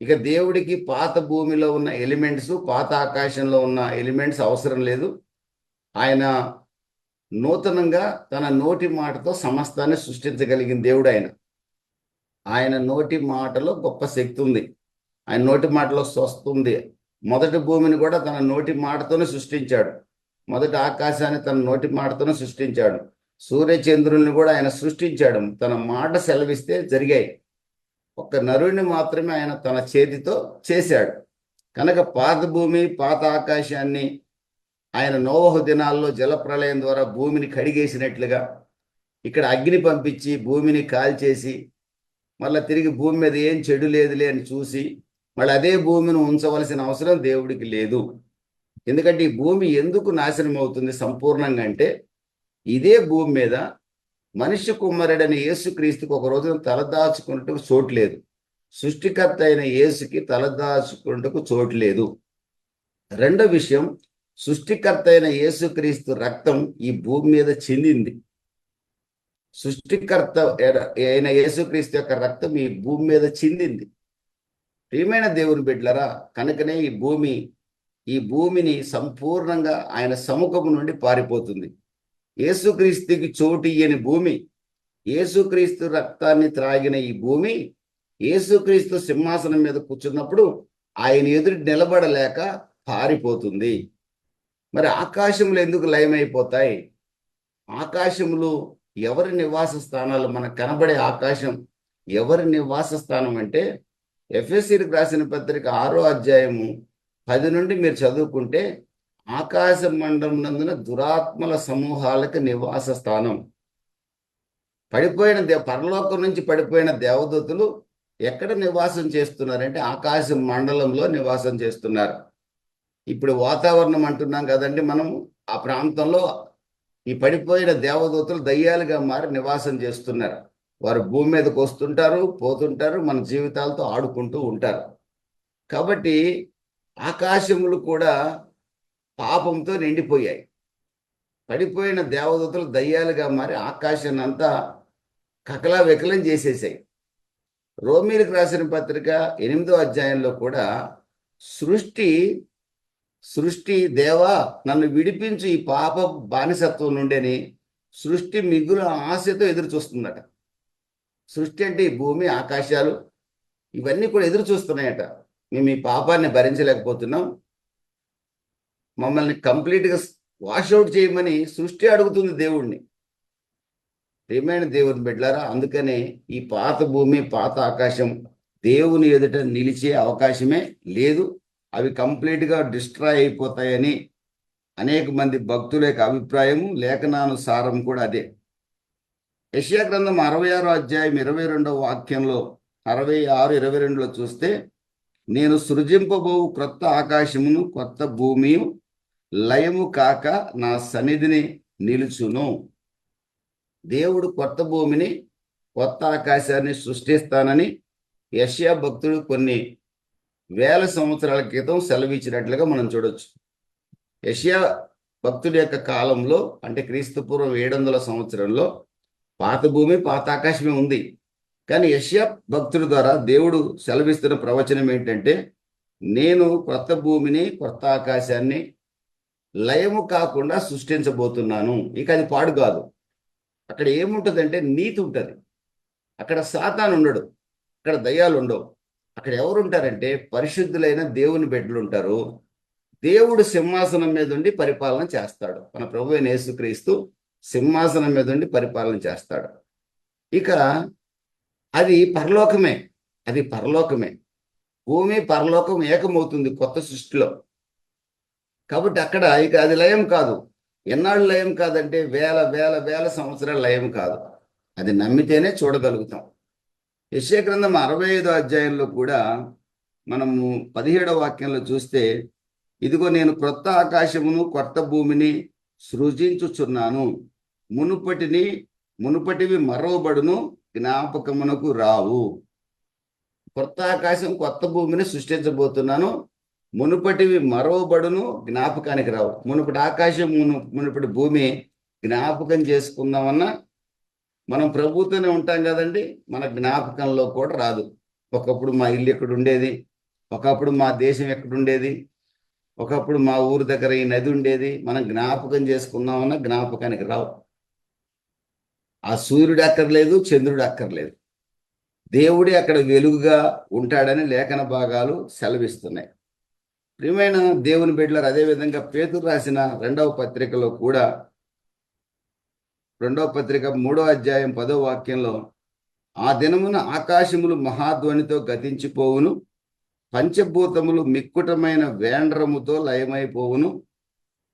ఇక దేవుడికి పాత భూమిలో ఉన్న ఎలిమెంట్స్, పాత ఆకాశంలో ఉన్న ఎలిమెంట్స్ అవసరం లేదు. ఆయన నూతనంగా తన నోటి మాటతో సమస్తాన్ని సృష్టించగలిగిన దేవుడు ఆయన నోటి మాటలో గొప్ప శక్తి ఉంది. ఆయన నోటి మాటలో స్వస్తుంది. మొదటి భూమిని కూడా తన నోటి మాటతోనే సృష్టించాడు. మొదటి ఆకాశాన్ని తన నోటి మాటతోనే సృష్టించాడు. సూర్యచంద్రుల్ని కూడా ఆయన సృష్టించాడు. తన మాట సెలవిస్తే జరిగాయి. ఒక్క నరుడిని మాత్రమే ఆయన తన చేతితో చేశాడు. కనుక పాత భూమి పాత ఆకాశాన్ని ఆయన నోవహు దినాల్లో జలప్రళయం ద్వారా భూమిని కడిగేసినట్లుగా ఇక్కడ అగ్ని పంపించి భూమిని కాల్చేసి మళ్ళీ తిరిగి భూమి మీద ఏం చెడు లేదులే అని చూసి మళ్ళీ అదే భూమిని ఉంచవలసిన అవసరం దేవుడికి లేదు. ఎందుకంటే ఈ భూమి ఎందుకు నాశనం అవుతుంది సంపూర్ణంగా అంటే ఇదే భూమి మీద మనిషి కుమారుడైన యేసుక్రీస్తుకు ఒక రోజున తలదాచుకున్నట్టుకు చోటు లేదు. సృష్టికర్త అయిన యేసుకి తలదాచుకున్నట్టుకు చోటు లేదు. రెండో విషయం, సృష్టికర్త అయిన యేసుక్రీస్తు రక్తం ఈ భూమి మీద చెందింది. సృష్టికర్త అయిన యేసుక్రీస్తు యొక్క రక్తం ఈ భూమి మీద చెందింది. ప్రియమైన దేవుని బిడ్డలారా, కనుకనే ఈ భూమిని సంపూర్ణంగా ఆయన సముఖము నుండి పారిపోతుంది. యేసుక్రీస్తుకి చోటు ఇయ్యని భూమి, యేసుక్రీస్తు రక్తాన్ని త్రాగిన ఈ భూమి యేసుక్రీస్తు సింహాసనం మీద కూర్చున్నప్పుడు ఆయన ఎదురు నిలబడలేక పారిపోతుంది. మరి ఆకాశములు ఎందుకు లయమైపోతాయి? ఆకాశములు ఎవరి నివాస స్థానాలు? మనకు కనబడే ఆకాశం ఎవరి నివాస స్థానం అంటే ఎఫెసీయులకు రాసిన పత్రిక 6వ అధ్యాయము 10 నుండి మీరు చదువుకుంటే ఆకాశ మండలం నందున దురాత్మల సమూహాలకు నివాస స్థానం. పరలోకం నుంచి పడిపోయిన దేవదూతలు ఎక్కడ నివాసం చేస్తున్నారంటే ఆకాశ మండలంలో నివాసం చేస్తున్నారు. ఇప్పుడు వాతావరణం అంటున్నాం కదండి, మనము ఆ ప్రాంతంలో ఈ పడిపోయిన దేవదూతలు దయ్యాలుగా మారి నివాసం చేస్తున్నారు. వారు భూమి మీదకి వస్తుంటారు, పోతుంటారు, మన జీవితాలతో ఆడుకుంటూ ఉంటారు. కాబట్టి ఆకాశములు కూడా పాపంతో నిండిపోయాయి. పడిపోయిన దేవదూతలు దయ్యాలుగా మారి ఆకాశాన్ని అంతా కకలా వికలం చేసేసాయి. రోమీలకు రాసిన పత్రిక 8వ అధ్యాయంలో కూడా సృష్టి దేవా నన్ను విడిపించు ఈ పాప బానిసత్వం నుండి అని సృష్టి మిగుల ఆశతో ఎదురు చూస్తుందట. సృష్టి అంటే ఈ భూమి ఆకాశాలు ఇవన్నీ కూడా ఎదురు చూస్తున్నాయట. మేము ఈ పాపాన్ని భరించలేకపోతున్నాం, మమ్మల్ని కంప్లీట్గా వాషౌట్ చేయమని సృష్టి అడుగుతుంది దేవుణ్ణి. ప్రియమైన దేవుని బిడ్డలారా, అందుకనే ఈ పాత భూమి పాత ఆకాశం దేవుని ఎదుట నిలిచే అవకాశమే లేదు. అవి కంప్లీట్గా డిస్ట్రాయ్ అయిపోతాయని అనేక మంది భక్తుల యొక్క అభిప్రాయము, లేఖనానుసారం కూడా అదే. యెషయా గ్రంథం 66వ అధ్యాయం 22వ వాక్యంలో 66:22లో చూస్తే, నేను సృజింపబోవు క్రొత్త ఆకాశమును కొత్త భూమియు లయము కాక నా సన్నిధిని నిలుచును. దేవుడు కొత్త భూమిని కొత్త ఆకాశాన్ని సృష్టిస్తానని యెషయా భక్తుడు కొన్ని వేల సంవత్సరాల క్రితం సెలవిచ్చినట్లుగా మనం చూడొచ్చు. యెషయా భక్తుడి యొక్క కాలంలో, అంటే క్రీస్తుపూర్వం 700 సంవత్సరంలో పాత భూమి పాత ఆకాశమే ఉంది. కానీ యెషయా భక్తుడి ద్వారా దేవుడు సెలవిస్తున్న ప్రవచనం ఏంటంటే, నేను కొత్త భూమిని కొత్త ఆకాశాన్ని లయము కాకుండా సృష్టించబోతున్నాను. ఇక అది పాడు కాదు. అక్కడ ఏముంటుందంటే నీతి ఉంటుంది. అక్కడ సాతాను ఉండడు, అక్కడ దయ్యాలు ఉండవు. అక్కడ ఎవరు ఉంటారంటే పరిశుద్ధులైన దేవుని బిడ్డలు ఉంటారు. దేవుడు సింహాసనం మీద ఉండి పరిపాలన చేస్తాడు. మన ప్రభు అయిన యేసుక్రీస్తు సింహాసనం మీద ఉండి పరిపాలన చేస్తాడు. ఇక అది పరలోకమే, అది పరలోకమే. భూమి పరలోకం ఏకమవుతుంది కొత్త సృష్టిలో. కాబట్టి అక్కడ ఇక అది లయం కాదు. ఎన్నాళ్ళు లయం కాదంటే వేల వేల వేల సంవత్సరాల లయం కాదు. అది నమ్మితేనే చూడగలుగుతాం. యెషయా గ్రంథం 65వ అధ్యాయంలో కూడా మనము 17వ వాక్యంలో చూస్తే, ఇదిగో నేను క్రొత్త ఆకాశమును కొత్త భూమిని సృజించుచున్నాను, మునుపటివి మరవబడును, జ్ఞాపకమునకు రావు. కొత్త ఆకాశం కొత్త భూమిని సృష్టించబోతున్నాను, మునుపటివి మరవబడును, జ్ఞాపకానికి రావు. మునుపటి ఆకాశం మునుపటి భూమి జ్ఞాపకం చేసుకుందామన్నా మనం ప్రభుత్వనే ఉంటాం కదండి, మన జ్ఞాపకంలో కూడా రాదు. ఒకప్పుడు మా ఇల్లు ఎక్కడ ఉండేది, ఒకప్పుడు మా దేశం ఎక్కడుండేది, ఒకప్పుడు మా ఊరు దగ్గర ఈ నది ఉండేది, మనం జ్ఞాపకం చేసుకుందామన్నా జ్ఞాపకానికి రావు. ఆ సూర్యుడు అక్కర్లేదు, చంద్రుడు అక్కర్లేదు, దేవుడే అక్కడ వెలుగుగా ఉంటాడని లేఖన భాగాలు సెలవిస్తున్నాయి. ప్రియమైన దేవుని బిడ్డలారా, అదేవిధంగా పేతురు రాసిన 2వ పత్రికలో కూడా, 2వ పత్రిక 3వ అధ్యాయం 10వ వాక్యంలో, ఆ దినమున ఆకాశములు మహాధ్వనితో గతించిపోవును, పంచభూతములు మిక్కుటమైన వేండ్రముతో లయమైపోవును,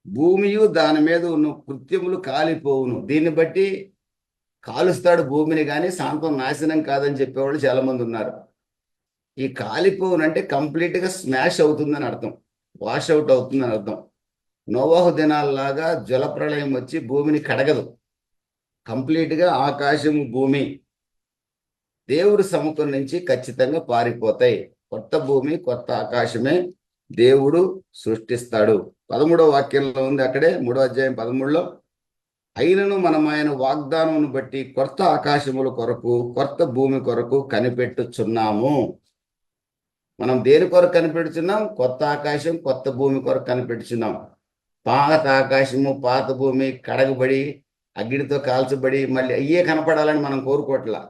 భూమియు దాని మీద ఉన్న కృత్యములు కాలిపోవును. దీన్ని బట్టి కాలుస్తాడు భూమిని, కానీ శాంతం నాశనం కాదని చెప్పేవాళ్ళు చాలా మంది ఉన్నారు. ఈ కాలిపోవును అంటే కంప్లీట్గా స్మాష్ అవుతుందని అర్థం, వాష్ అవుట్ అవుతుందని అర్థం. నోవాహు దినాల్లాగా జలప్రళయం వచ్చి భూమిని కడగదు. కంప్లీట్గా ఆకాశము భూమి దేవుడు సముఖం నుంచి ఖచ్చితంగా పారిపోతాయి. కొత్త భూమి కొత్త ఆకాశమే దేవుడు సృష్టిస్తాడు. 13వ వాక్యంలో ఉంది అక్కడే, 3వ అధ్యాయం 13లో, అయినను మనం ఆయన వాగ్దానమును బట్టి కొత్త ఆకాశముల కొరకు కొత్త భూమి కొరకు కనిపెట్టుచున్నాము. మనం దేని కొరకు కనిపెడుచున్నాం? కొత్త ఆకాశం కొత్త భూమి కొరకు కనిపెడుచున్నాం. పాత ఆకాశము పాత భూమి కడగబడి అగ్నితో కాల్చబడి మళ్ళీ అయ్యే కనపడాలని మనం కోరుకోవట్లా.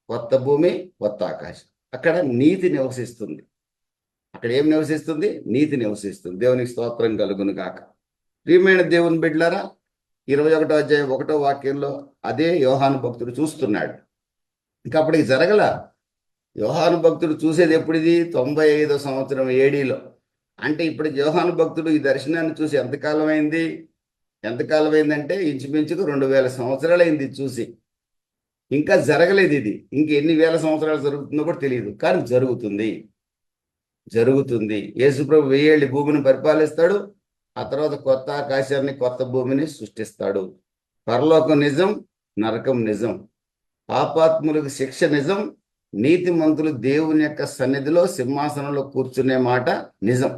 కొత్త భూమి కొత్త ఆకాశం, అక్కడ నీతి నివసిస్తుంది. అక్కడ ఏం నివసిస్తుంది? నీతి నివసిస్తుంది. దేవునికి స్తోత్రం కలుగును గాక. ప్రియమైన దేవుని బిడ్డలారా, 21వ అధ్యాయం 1వ వాక్యంలో అదే యోహాను భక్తుడు చూస్తున్నాడు. ఇంకా అప్పటికి జరగల. యోహాను భక్తుడు చూసేది ఎప్పుడిది? 95వ సంవత్సరం ఏడీలో. అంటే ఇప్పుడు యోహాను భక్తుడు ఈ దర్శనాన్ని చూసి ఎంతకాలం అయింది? ఎంతకాలం అయిందంటే ఇంచుమించుకు 2000 సంవత్సరాలు అయింది చూసి. ఇంకా జరగలేదు ఇది. ఇంకెన్ని వేల సంవత్సరాలు జరుగుతుందో కూడా తెలియదు, కానీ జరుగుతుంది. జరుగుతుంది. యేసుప్రభు 1000 ఏళ్ళు భూమిని పరిపాలిస్తాడు. ఆ తర్వాత కొత్త ఆకాశాన్ని కొత్త భూమిని సృష్టిస్తాడు. పరలోకం నిజం, నరకం నిజం. పాపాత్ములకు శిక్ష నిజం, నీతిమంతులు దేవుని యొక్క సన్నిధిలో సింహాసనంలో కూర్చునే మాట నిజం.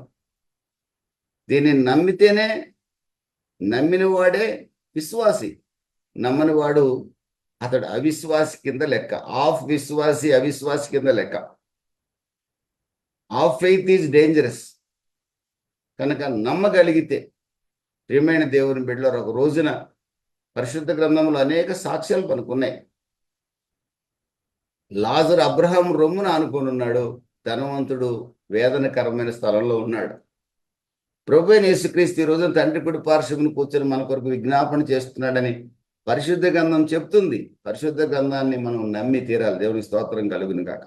దీన్ని నమ్మితేనే, నమ్మిన వాడే విశ్వాసి. నమ్మని వాడు అతడు అవిశ్వాసి కింద లెక్క. ఆఫ్ విశ్వాసి అవిశ్వాసి కింద లెక్క. Of faith is dangerous. కనుక నమ్మగలిగితే, ప్రియమైన దేవుని బిడ్డలారా, ఒక రోజున పరిశుద్ధ గ్రంథంలో అనేక సాక్ష్యాలు మనకున్నాయి. లాజరు అబ్రహాం రొమ్మున ఆనుకొని ఉన్నాడు, ధనవంతుడు వేదనకరమైన స్థలంలో ఉన్నాడు. ప్రభువైన యేసుక్రీస్తు ఈ రోజున తండ్రి కుడి పార్శ్వమున కూర్చొని మన కొరకు విజ్ఞాపన చేస్తున్నాడని పరిశుద్ధ గ్రంథం చెప్తుంది. పరిశుద్ధ గ్రంథాన్ని మనం నమ్మి తీరాలి. దేవునికి స్తోత్రం కలుగును గాక.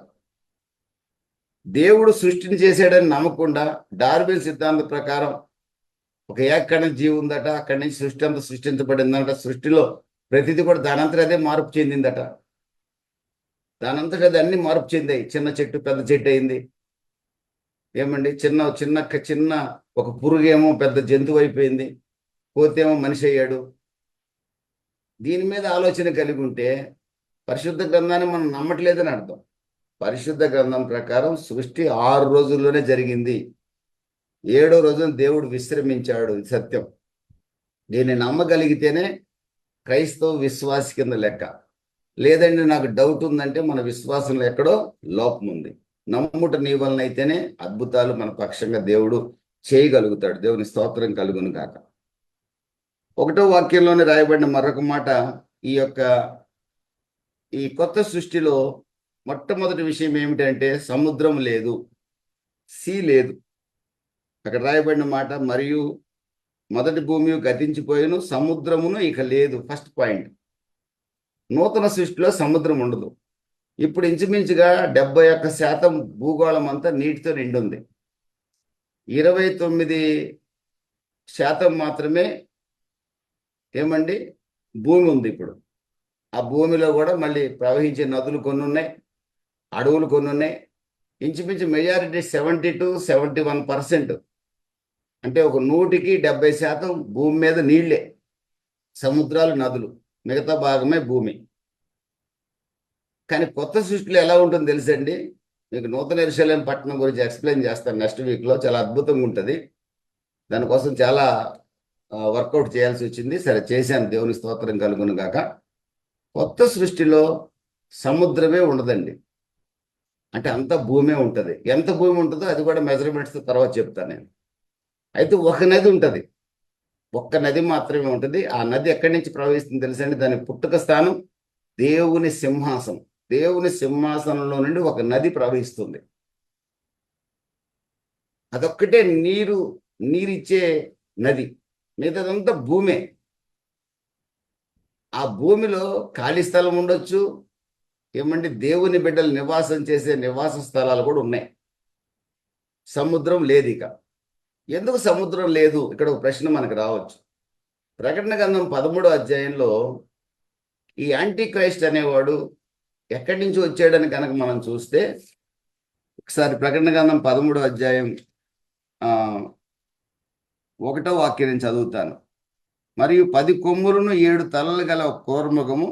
దేవుడు సృష్టిని చేశాడని నమ్మకుండా డార్విన్ సిద్ధాంత ప్రకారం ఒక ఏకణ జీవి ఉందట, అక్కడి నుంచి సృష్టి అంతా సృష్టించబడిందట, సృష్టిలో ప్రతిదీ కూడా దానంతరం అదే మార్పు చెందిందట. దానంతట అది అన్ని మార్పు చెందాయి. చిన్న చెట్టు పెద్ద చెట్టు అయింది. ఏమండి, చిన్న చిన్న చిన్న ఒక పురుగేమో పెద్ద జంతువు అయిపోయింది, కోతేమో మనిషి అయ్యాడు. దీని మీద ఆలోచన కలిగి ఉంటే పరిశుద్ధ గ్రంథాన్ని మనం నమ్మట్లేదని అర్థం. పరిశుద్ధ గ్రంథం ప్రకారం సృష్టి 6 రోజుల్లోనే జరిగింది. 7వ రోజున దేవుడు విశ్రమించాడు. ఇది సత్యం. దీన్ని నమ్మగలిగితేనే క్రైస్తవ విశ్వాసి కింద లెక్క. లేదండి నాకు డౌట్ ఉందంటే మన విశ్వాసంలో ఎక్కడో లోపం ఉంది. నమ్ముట నీ వలన అయితేనే అద్భుతాలు మన పక్షంగా దేవుడు చేయగలుగుతాడు. దేవుని స్తోత్రం కలుగును గాక. 1వ వాక్యంలోనే రాయబడిన మరొక మాట, ఈ కొత్త సృష్టిలో మొట్టమొదటి విషయం ఏమిటంటే సముద్రం లేదు, సీ లేదు. అక్కడ రాయబడిన మాట, మరియు మొదటి భూమి గతించిపోయిను, సముద్రమును ఇక లేదు. First point. నూతన సృష్టిలో సముద్రం ఉండదు. ఇప్పుడు ఇంచుమించుగా 71% భూగోళం అంతా నీటితో నిండుంది. 29% మాత్రమే ఏమండి భూమి ఉంది. ఇప్పుడు ఆ భూమిలో కూడా మళ్ళీ ప్రవహించే నదులు కొన్ని ఉన్నాయి, అడవులు కొన్ని ఉన్నాయి. ఇంచుమించు మెజారిటీ 70 to 71%, అంటే ఒక 100కి 70% భూమి మీద నీళ్లే, సముద్రాలు, నదులు. మిగతా భాగమే భూమి. కానీ కొత్త సృష్టిలో ఎలా ఉంటుందో తెలుసండి. మీకు నూతన యెరూషలేం పట్టణం గురించి ఎక్స్ప్లెయిన్ చేస్తాను నెక్స్ట్ వీక్లో. చాలా అద్భుతంగా ఉంటుంది. దానికోసం చాలా వర్కౌట్ చేయాల్సి వచ్చింది. సరే, చేశాను. దేవుని స్తోత్రం కలుగును గాక. కొత్త సృష్టిలో సముద్రమే ఉండదండి. అంటే అంత భూమే ఉంటుంది. ఎంత భూమి ఉంటుందో అది కూడా మెజర్మెంట్స్ తర్వాత చెప్తాను నేను. అయితే ఒక నది ఉంటుంది, ఒక్క నది మాత్రమే ఉంటుంది. ఆ నది ఎక్కడి నుంచి ప్రవహిస్తుంది తెలుసండి? దాని పుట్టుక స్థానం దేవుని సింహాసనం. దేవుని సింహాసనంలో నుండి ఒక నది ప్రవహిస్తుంది. అదొక్కటే నీరిచ్చే నది. మిగతాదంతా భూమే. ఆ భూమిలో ఖాళీ స్థలం ఉండొచ్చు, ఏమంటే దేవుని బిడ్డలు నివాసం చేసే నివాస స్థలాలు కూడా ఉన్నాయి. సముద్రం లేదు. ఇక ఎందుకు సముద్రం లేదు? ఇక్కడ ఒక ప్రశ్న మనకు రావచ్చు. ప్రకటన గ్రంథం 13వ అధ్యాయంలో ఈ యాంటీ క్రైస్ట్ అనేవాడు ఎక్కడి నుంచి వచ్చాడని కనుక మనం చూస్తే, ఒకసారి ప్రకటన గ్రంథం 13వ అధ్యాయం 1వ వాక్యం నేను చదువుతాను. మరియు 10 కొమ్ములను 7 తలలు గల ఒక కోరమృగము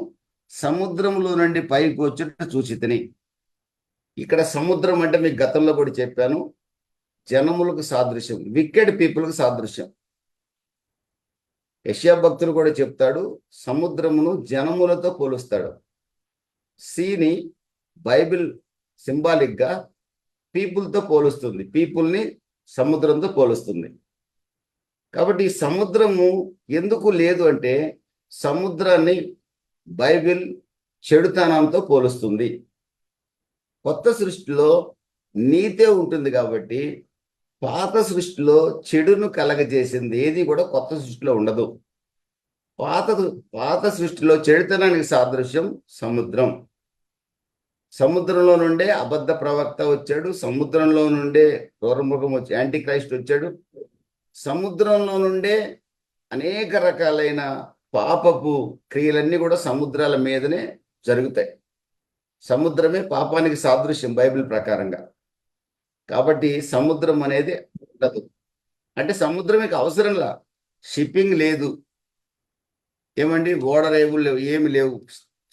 సముద్రంలో నుండి పైకి వచ్చుట చూచితిని. ఇక్కడ సముద్రం అంటే మీకు గతంలో కూడా చెప్పాను, జనములకు సాదృశ్యం, వికెడ్ పీపుల్కి సాదృశ్యం. యెషయా భక్తులు కూడా చెప్తాడు, సముద్రమును జనములతో పోలుస్తాడు. సీని బైబిల్ సింబాలిక్గా పీపుల్తో పోలుస్తుంది, పీపుల్ని సముద్రంతో పోలుస్తుంది. కాబట్టి ఈ సముద్రము ఎందుకు లేదు అంటే, సముద్రాన్ని బైబిల్ చెడుతనంతో పోలుస్తుంది. కొత్త సృష్టిలో నీతే ఉంటుంది కాబట్టి పాత సృష్టిలో చెడును కలగజేసింది ఏది కూడా కొత్త సృష్టిలో ఉండదు. పాత సృష్టిలో చెడుతనానికి సాదృశ్యం సముద్రం. సముద్రంలో నుండే అబద్ధ ప్రవక్త వచ్చాడు, సముద్రంలో నుండే క్రూరమృగం వచ్చి యాంటీ క్రైస్ట్ వచ్చాడు, సముద్రంలో నుండే అనేక రకాలైన పాపపు క్రియలన్నీ కూడా సముద్రాల మీదనే జరుగుతాయి. సముద్రమే పాపానికి సాదృశ్యం బైబిల్ ప్రకారంగా. కాబట్టి సముద్రం అనేది ఉండదు. అంటే సముద్రం మీకు అవసరంలా. షిప్పింగ్ లేదు, ఏమండి, ఓడరేవులు లేవు, ఏమి లేవు,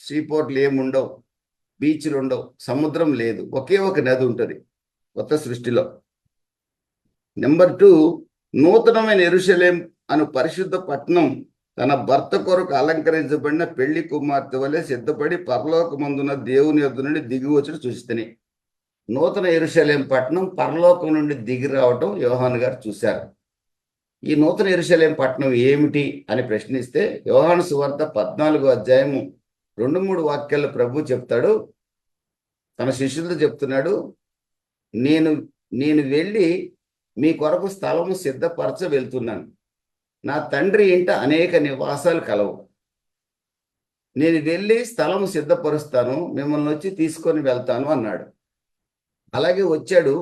సీపోర్ట్లు ఏమి ఉండవు, బీచ్లు ఉండవు, సముద్రం లేదు. ఒకే ఒక నది ఉంటుంది కొత్త సృష్టిలో. నెంబర్ 2, నూతనమైన యెరూషలేం అను పరిశుద్ధ పట్టణం తన భర్త కొరకు అలంకరించబడిన పెళ్లి కుమార్తె వలె సిద్ధపడి పరలోకమందున దేవుని యొద్ద నుండి దిగి వచ్చి చూస్తేనే. నూతన యెరూషలేం పట్టణం పరలోకం నుండి దిగి రావటం యోహాను గారు చూశారు. ఈ నూతన యెరూషలేం పట్టణం ఏమిటి అని ప్రశ్నిస్తే, యోహాను సువార్త 14వ అధ్యాయము 2-3 వాక్యాలు ప్రభు చెప్తాడు. తన శిష్యులతో చెప్తున్నాడు, నేను వెళ్ళి మీ కొరకు స్థలము సిద్ధపరచ వెళ్తున్నాను. నా తండ్రి ఇంట అనేక నివాసాలు కలవు. నేను వెళ్ళి స్థలము సిద్ధపరుస్తాను, మిమ్మల్ని వచ్చి తీసుకొని వెళ్తాను అన్నాడు. అలాగే వచ్చాడు.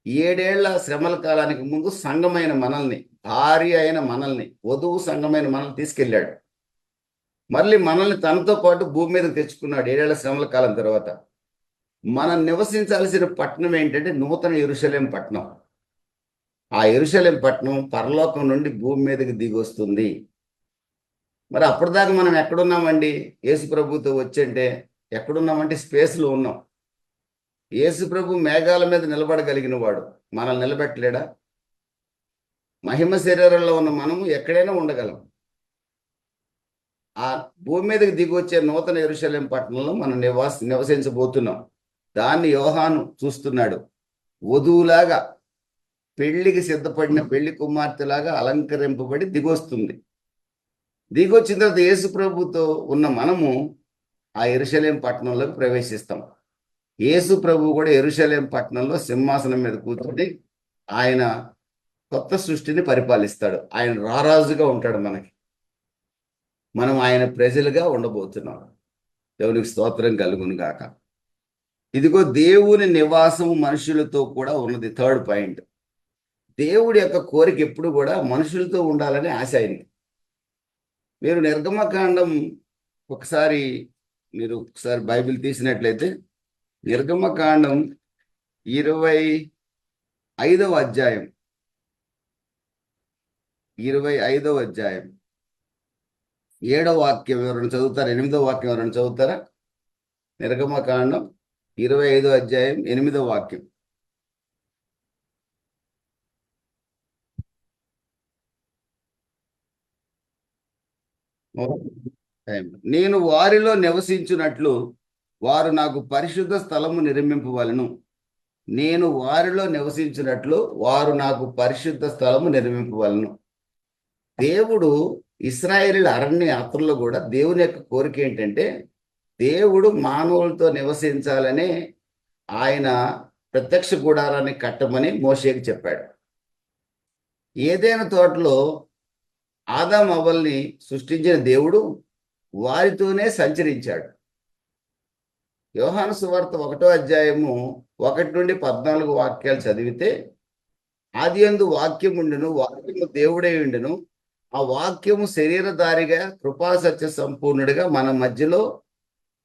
7 ఏళ్ల శ్రమల కాలానికి ముందు సంఘమైన మనల్ని, భార్య అయిన మనల్ని, వధువు సంఘమైన మనల్ని తీసుకెళ్ళాడు. మళ్ళీ మనల్ని తనతో పాటు భూమి మీద తెచ్చుకున్నాడు 7 ఏళ్ల శ్రమల కాలం తర్వాత. మనం నివసించాల్సిన పట్టణం ఏంటంటే నూతన యెరూషలేం పట్టణం. ఆ యెరూషలేం పట్టణం పరలోకం నుండి భూమి మీదకి దిగి వస్తుంది. మరి అప్పటిదాకా మనం ఎక్కడున్నామండి? యేసు ప్రభుతో వచ్చంటే ఎక్కడున్నామంటే స్పేస్లో ఉన్నాం. యేసు ప్రభు మేఘాల మీద నిలబడగలిగిన వాడు మనల్ని నిలబెట్టలేడా? మహిమ శరీరంలో ఉన్న మనము ఎక్కడైనా ఉండగలం. ఆ భూమి మీదకి దిగి వచ్చే నూతన యెరూషలేం పట్టణంలో మనం నివసించబోతున్నాం. దాన్ని యోహాను చూస్తున్నాడు. వధువులాగా, పెళ్లికి సిద్ధపడిన పెళ్లి కుమార్తెలాగా అలంకరింపబడి దిగొస్తుంది. దిగొచ్చిన తర్వాత యేసు ప్రభుతో ఉన్న మనము ఆ యెరూషలేం పట్టణంలోకి ప్రవేశిస్తాం. యేసు ప్రభు కూడా యెరూషలేం పట్టణంలో సింహాసనం మీద కూర్చొని ఆయన కొత్త సృష్టిని పరిపాలిస్తాడు. ఆయన రారాజుగా ఉంటాడు మనకి. మనం ఆయన ప్రజలుగా ఉండబోతున్నాం. దేవునికి స్తోత్రం కలుగును గాక. ఇదిగో దేవుని నివాసం మనుషులతో కూడా ఉన్నది. Third point. దేవుడి యొక్క కోరిక ఎప్పుడు కూడా మనుషులతో ఉండాలని ఆశ ఆయనకి. మీరు నిర్గమకాండం మీరు ఒకసారి బైబిల్ తీసినట్లయితే నిర్గమకాండం 25వ అధ్యాయం 25వ అధ్యాయం 7వ వాక్యం ఎవరైనా చదువుతారా? 8వ వాక్యం ఎవరైనా చదువుతారా? నిర్గమకాండం 25వ అధ్యాయం 8వ వాక్యం. నేను వారిలో నివసించున్నట్లు వారు నాకు పరిశుద్ధ స్థలము నిర్మింపవలెను. నేను వారిలో నివసించినట్లు వారు నాకు పరిశుద్ధ స్థలము నిర్మింపవలను. దేవుడు ఇశ్రాయేలీయుల అరణ్య యాత్రలో కూడా దేవుని యొక్క కోరిక ఏంటంటే దేవుడు మానవులతో నివసించాలని ఆయన ప్రత్యక్ష గుడారాన్ని కట్టమని మోషేకి చెప్పాడు. ఏదైనా తోటలో ఆదాం అవ్వల్ని సృష్టించిన దేవుడు వారితోనే సంచరించాడు. యోహాను సువార్త 1వ అధ్యాయము 1 నుండి 14 వాక్యాలు చదివితే, ఆదియందు వాక్యం ఉండును, వాక్యము దేవుడై ఉండును, ఆ వాక్యము శరీరధారిగా కృపాసత్య సంపూర్ణుడిగా మన మధ్యలో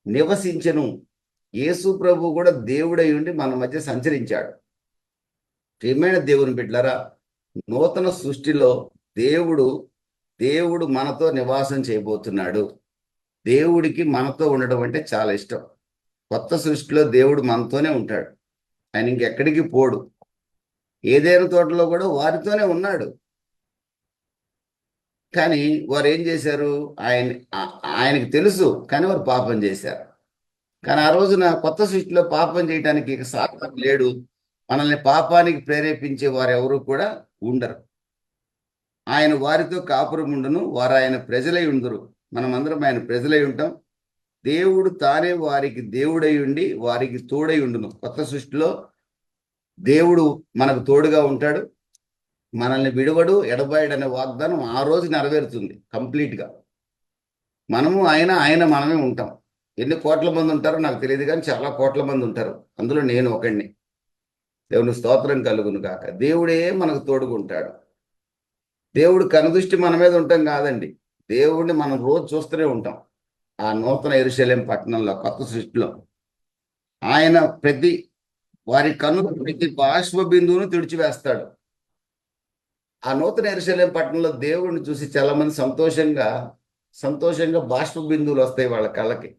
నివసించెను. యేసు ప్రభు కూడా దేవుడై ఉండి మన మధ్య సంచరించాడు. ప్రియమైన దేవుని బిడ్డలారా, నూతన సృష్టిలో దేవుడు మనతో నివాసం చేయబోతున్నాడు. దేవుడికి మనతో ఉండడం అంటే చాలా ఇష్టం. కొత్త సృష్టిలో దేవుడు మనతోనే ఉంటాడు. ఆయన ఇంకెక్కడికి పోడు. ఏదైనా తోటలో కూడా వారితోనే ఉన్నాడు. కానీ వారు ఏం చేశారు? ఆయనకి తెలుసు, కానీ వారు పాపం చేశారు. కానీ ఆ రోజున కొత్త సృష్టిలో పాపం చేయడానికి సాతాను లేడు. మనల్ని పాపానికి ప్రేరేపించే వారు ఎవరు కూడా ఉండరు. ఆయన వారితో కాపురం ఉండును, వారు ఆయన ప్రజలై ఉందరు. మనమందరం ఆయన ప్రజలై ఉంటాం. దేవుడు తానే వారికి దేవుడై ఉండి వారికి తోడై ఉండును. కొత్త సృష్టిలో దేవుడు మనకు తోడుగా ఉంటాడు. మనల్ని విడవడు, ఎడబాయడనే వాగ్దానం ఆ రోజు నెరవేరుతుంది కంప్లీట్గా. మనము ఆయన మనమే ఉంటాం. ఎన్ని కోట్ల మంది ఉంటారో నాకు తెలియదు, కానీ చాలా కోట్ల మంది ఉంటారు. అందులో నేను ఒకడిని. దేవుని స్తోత్రం కలుగును కాక. దేవుడే మనకు తోడుకుంటాడు. దేవుడు కనుదృష్టి మన మీద ఉంటాం కాదండి. దేవుడిని మనం రోజు చూస్తూనే ఉంటాం. ఆ నూతన యెరూషలేం పట్టణంలో, కొత్త సృష్టిలో ఆయన వారి ప్రతి బాష్ప బిందువును తుడిచివేస్తాడు. ఆ నూతన యెరూషలేం పట్టణంలో దేవుడిని చూసి చాలా మంది సంతోషంగా బాష్ప బిందువులు వస్తాయి వాళ్ళ కళ్ళకి.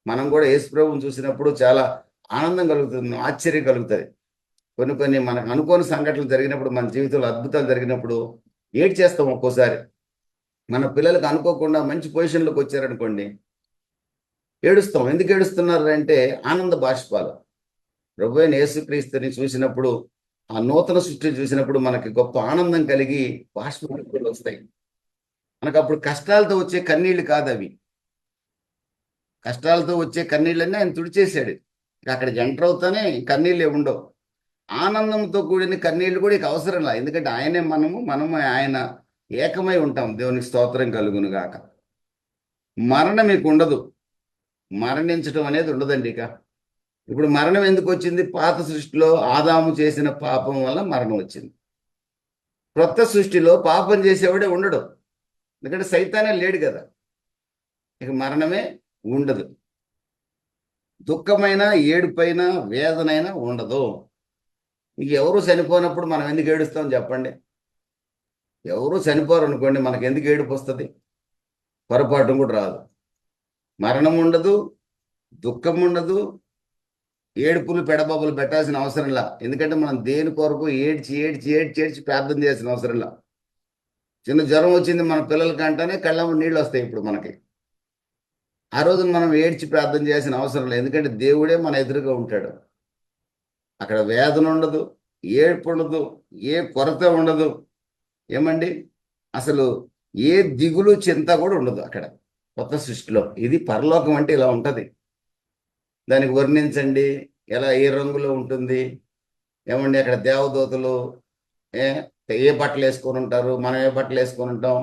మనం కూడా యేసు ప్రభువుని చూసినప్పుడు చాలా ఆనందం కలుగుతుంది, ఆశ్చర్యం కలుగుతుంది. కొన్ని మనకు అనుకోని సంఘటనలు జరిగినప్పుడు, మన జీవితంలో అద్భుతాలు జరిగినప్పుడు చేస్తాం. ఒక్కోసారి మన పిల్లలకు అనుకోకుండా మంచి పొజిషన్లోకి వచ్చారనుకోండి, ఏడుస్తాం. ఎందుకు ఏడుస్తున్నారు అంటే ఆనంద బాష్పాలు. ప్రభువైన యేసుక్రీస్తుని చూసినప్పుడు, ఆ నూతన సృష్టిని చూసినప్పుడు మనకి గొప్ప ఆనందం కలిగి బాష్పాలు వస్తాయి. మనకు అప్పుడు కష్టాలతో వచ్చే కన్నీళ్లు కాదు అవి. కష్టాలతో వచ్చే కన్నీళ్ళన్నీ ఆయన తుడిచేశాడు. అక్కడికి ఎంటర్ అవుతానే కన్నీళ్ళే ఉండవు. ఆనందంతో కూడిన కన్నీళ్లు కూడా ఇక అవసరం లేదు. ఎందుకంటే ఆయనే మనము ఆయన ఏకమై ఉంటాం. దేవునికి స్తోత్రం కలుగును గాక. మరణం మీకు ఉండదు. మరణించడం అనేది ఉండదండి. ఇప్పుడు మరణం ఎందుకు వచ్చింది? పాత సృష్టిలో ఆదాము చేసిన పాపం వల్ల మరణం వచ్చింది. క్రొత్త సృష్టిలో పాపం చేసేవాడే ఉండడు. ఎందుకంటే సైతానే లేడు కదా. ఇక మరణమే ఉండదు. దుఃఖమైన, ఏడుపైన, వేదనైనా ఉండదు. మీకు ఎవరు చనిపోయినప్పుడు మనం ఎందుకు ఏడుస్తాం చెప్పండి? ఎవరు చనిపోరు అనుకోండి, మనకు ఎందుకు ఏడుపు వస్తుంది? పొరపాటు కూడా రాదు. మరణం ఉండదు, దుఃఖం ఉండదు, ఏడుపులు పెడబొబ్బలు పెట్టాల్సిన అవసరంలా. ఎందుకంటే మనం దేని కొరకు ఏడ్చి ఏడ్చి ఏడ్చి ఏడ్చి ప్రార్థన చేసిన అవసరంలా. చిన్న జ్వరం వచ్చింది మన పిల్లలకి అంటేనే కళ్ళమ్మ నీళ్ళు వస్తాయి ఇప్పుడు మనకి. ఆ రోజున మనం ఏడ్చి ప్రార్థన చేయాల్సిన అవసరం లేదు, ఎందుకంటే దేవుడే మన ఎదురుగా ఉంటాడు. అక్కడ వేదన ఉండదు, ఏడుపు ఉండదు, ఏ కొరత ఉండదు. ఏమండి, అసలు ఏ దిగులు చింత కూడా ఉండదు అక్కడ కొత్త సృష్టిలో. ఇది పరలోకం అంటే ఇలా ఉంటుంది. దానికి వర్ణించండి ఎలా, ఏ రంగులో ఉంటుంది. ఏమండి, అక్కడ దేవదూతలు ఏ ఏ బట్టలు వేసుకొని ఉంటారు, మనం ఏ బట్టలు వేసుకొని ఉంటాం,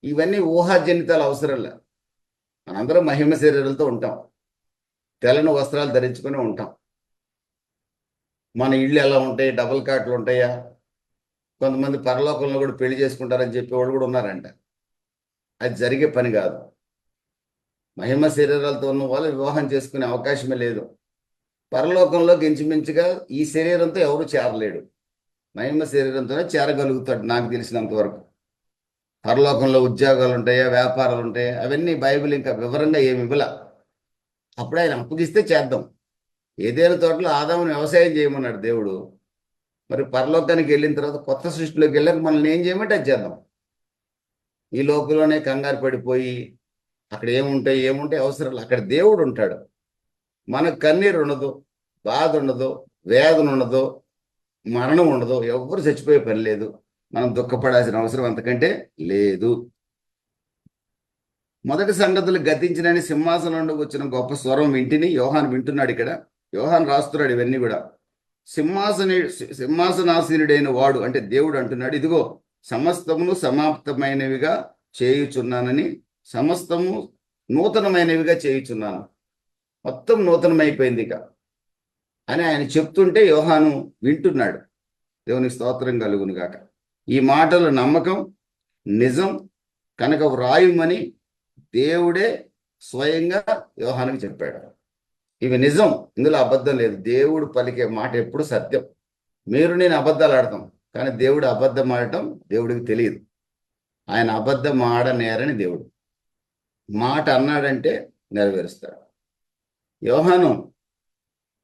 ఇవన్నీ ఊహాజనితాలు అవసరంలే. మనందరం మహిమ శరీరాలతో ఉంటాం, తెల్లని వస్త్రాలు ధరించుకొని ఉంటాం. మన ఇళ్ళు ఎలా ఉంటాయి, డబుల్ కాట్లు ఉంటాయా? కొంతమంది పరలోకంలో కూడా పెళ్లి చేసుకుంటారని చెప్పేవాళ్ళు కూడా ఉన్నారంట. అది జరిగే పని కాదు. మహిమ శరీరాలతో ఉన్న వాళ్ళు వివాహం చేసుకునే అవకాశమే లేదు. పరలోకంలోకి ఇంచుమించుగా ఈ శరీరంతో ఎవరు చేరలేడు, మహిమ శరీరంతోనే చేరగలుగుతాడు నాకు తెలిసినంత వరకు. పరలోకంలో ఉద్యోగాలు ఉంటాయా, వ్యాపారాలు ఉంటాయా, అవన్నీ బైబిల్ ఇంకా వివరంగా ఏమి ఇవ్వల. అప్పుడు ఆయన అప్పగిస్తే చేద్దాం. ఏదైనా తోటలో ఆదాముని వ్యవసాయం చేయమన్నాడు దేవుడు. మరి పరలోకానికి వెళ్ళిన తర్వాత కొత్త సృష్టిలోకి వెళ్ళాక మనల్ని ఏం చేయమంటే అది చేద్దాం. ఈ లోపలనే కంగారు పడిపోయి అక్కడ ఏముంటాయి అవసరం. అక్కడ దేవుడు ఉంటాడు. మనకు కన్నీరు ఉండదు, బాధ ఉండదు, వేదన ఉండదు, మరణం ఉండదు, ఎవరు చచ్చిపోయే పని లేదు. మనం దుఃఖపడాల్సిన అవసరం అంతకంటే లేదు. మొదటి సంగతులు గతించినని సింహాసనం నుండి వచ్చిన గొప్ప స్వరం వింటిని యోహాను వింటున్నాడు. ఇక్కడ యోహాను రాస్తున్నాడు ఇవన్నీ కూడా. సింహాసనాసీనుడైన వాడు అంటే దేవుడు అంటున్నాడు, ఇదిగో సమస్తమును సమాప్తమైనవిగా చేయుచున్నానని, సమస్తము నూతనమైనవిగా చేయుచున్నాను, మొత్తం నూతనమైపోయింది ఇక అని ఆయన చెప్తుంటే యోహాను వింటున్నాడు. దేవునికి స్తోత్రం కలుగును గాక. ఈ మాటలు నమ్మకం, నిజం కనుక వ్రాయుమని దేవుడే స్వయంగా యోహానుకి చెప్పాడు. ఇవి నిజం, ఇందులో అబద్ధం లేదు. దేవుడు పలికే మాట ఎప్పుడు సత్యం. నేను అబద్ధాలు ఆడతాం, కానీ దేవుడు అబద్ధం ఆడటం దేవుడికి తెలియదు. ఆయన అబద్ధం ఆడనేరని దేవుడు. మాట అన్నాడంటే నెరవేరుస్తాడు. యోహాను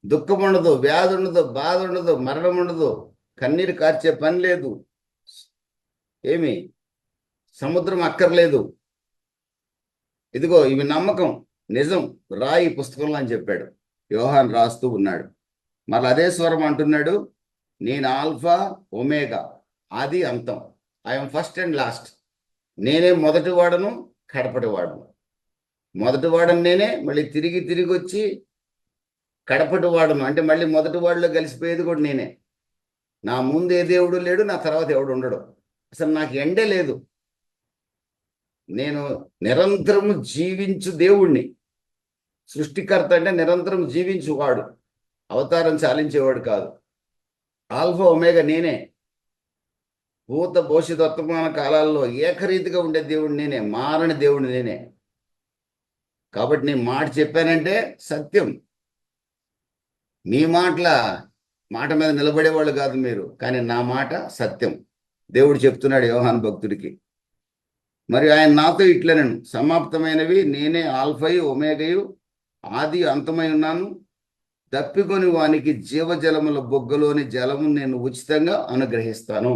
దుఃఖం ఉండదు, వ్యాధి ఉండదు, బాధ ఉండదు, మరణం ఉండదు, కన్నీరు కార్చే పని లేదు, ఏమి సముద్రం అక్కర్లేదు. ఇదిగో ఇవి నమ్మకం, నిజం, రాయి పుస్తకంలో అని చెప్పాడు. యోహాన్ రాస్తూ ఉన్నాడు. మరి అదే స్వరం అంటున్నాడు, నేను ఆల్ఫా ఒమేగా, ఆది అంతం, ఐఎమ్ ఫస్ట్ అండ్ లాస్ట్. నేనే మొదటి వాడను, కడపటి వాడను. మొదటి వాడను నేనే, మళ్ళీ తిరిగి తిరిగి వచ్చి కడపటి వాడను అంటే మళ్ళీ మొదటి వాడిలో కలిసిపోయేది కూడా నేనే. నా ముందు ఏ దేవుడు లేడు, నా తర్వాత ఎవడు ఉండడు. అసలు నాకు ఎండే లేదు. నేను నిరంతరము జీవించు దేవుణ్ణి. సృష్టికర్త అంటే నిరంతరం జీవించువాడు, అవతారం చాలించేవాడు కాదు. ఆల్ఫా ఒమేగా నేనే. భూత భవిష్యత్ వర్తమాన కాలాల్లో ఏకరీతిగా ఉండే దేవుడు నేనే, మారని దేవుడు నేనే. కాబట్టి నేను మాట చెప్పానంటే సత్యం. మీ మాట మీద నిలబడేవాళ్ళు కాదు మీరు, కానీ నా మాట సత్యం. దేవుడు చెప్తున్నాడు యోహాను భక్తుడికి. మరి ఆయన నాతో ఇట్లనను, సమాప్తమైనవి నేనే ఆల్ఫయు ఒమేగయు, ఆది అంతమై ఉన్నాను. తప్పికొని వానికి జీవజలముల బొగ్గలోని జలము నేను ఉచితంగా అనుగ్రహిస్తాను.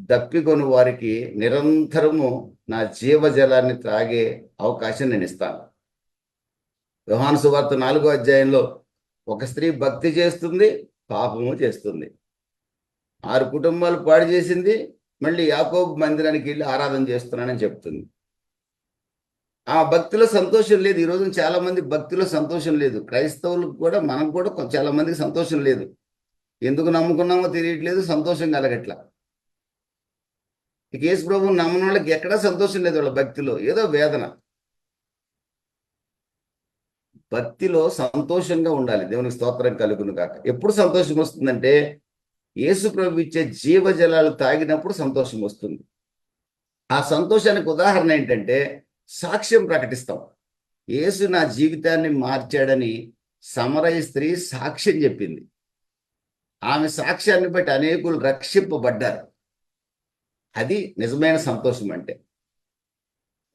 దప్పికొని వారికి నిరంతరము నా జీవజలాన్ని త్రాగే అవకాశం నేను ఇస్తాను. యోహాను సువార్త 4వ అధ్యాయంలో ఒక స్త్రీ భక్తి చేస్తుంది, పాపము చేస్తుంది. 6 కుటుంబాలు పాడు చేసింది, మళ్ళీ యాకోబు మందిరానికి వెళ్ళి ఆరాధన చేస్తున్నానని చెప్తుంది. ఆ భక్తిలో సంతోషం లేదు. ఈరోజు చాలా మంది భక్తిలో సంతోషం లేదు. క్రైస్తవులకు కూడా, మనకు కూడా చాలా మందికి సంతోషం లేదు. ఎందుకు నమ్ముకున్నామో తెలియట్లేదు, సంతోషం కలగట్లా. ఇక యేసు ప్రభువు నమ్మని వాళ్ళకి ఎక్కడా సంతోషం లేదు. వాళ్ళ భక్తిలో ఏదో వేదన. భక్తిలో సంతోషంగా ఉండాలి. దేవునికి స్తోత్రం కలుగును గాక. ఎప్పుడు సంతోషం వస్తుందంటే యేసు ప్రభు ఇచ్చే జీవజలాలు తాగినప్పుడు సంతోషం వస్తుంది. ఆ సంతోషానికి ఉదాహరణ ఏంటంటే సాక్ష్యం ప్రకటిస్తాం. యేసు నా జీవితాన్ని మార్చాడని సమరయ స్త్రీ సాక్ష్యం చెప్పింది. ఆమె సాక్ష్యాన్ని బట్టి అనేకులు రక్షింపబడ్డారు. అది నిజమైన సంతోషం అంటే.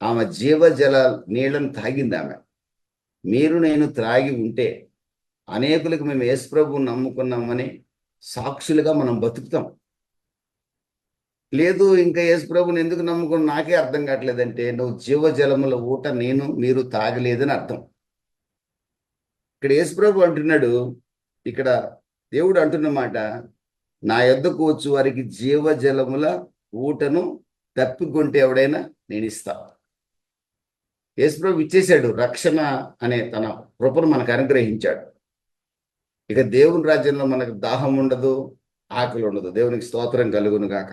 ఆమె జీవజల నీళ్లను తాగింది ఆమె. మీరు నేను త్రాగి ఉంటే అనేకులకు మేము యేసు ప్రభువుని నమ్ముకున్నామని సాక్షులుగా మనం బతుకుతాం. లేదు ఇంకా యేసు ప్రభుని ఎందుకు నమ్ముకుని నాకే అర్థం కావట్లేదంటే, నువ్వు జీవజలముల ఊట మీరు తాగలేదని అర్థం. ఇక్కడ యేసు ప్రభు అంటున్నాడు, ఇక్కడ దేవుడు అంటున్నమాట, నా యొద్దకు వచ్చు వారికి జీవజలముల ఊటను తప్పికొంటే ఎవడైనా నేను ఇస్తా. యేసు ప్రభు ఇచ్చేశాడు, రక్షణ అనే తన కృపను మనకు అనుగ్రహించాడు. ఇక దేవుని రాజ్యంలో మనకు దాహం ఉండదు, ఆకలి ఉండదు. దేవునికి స్తోత్రం కలుగును గాక.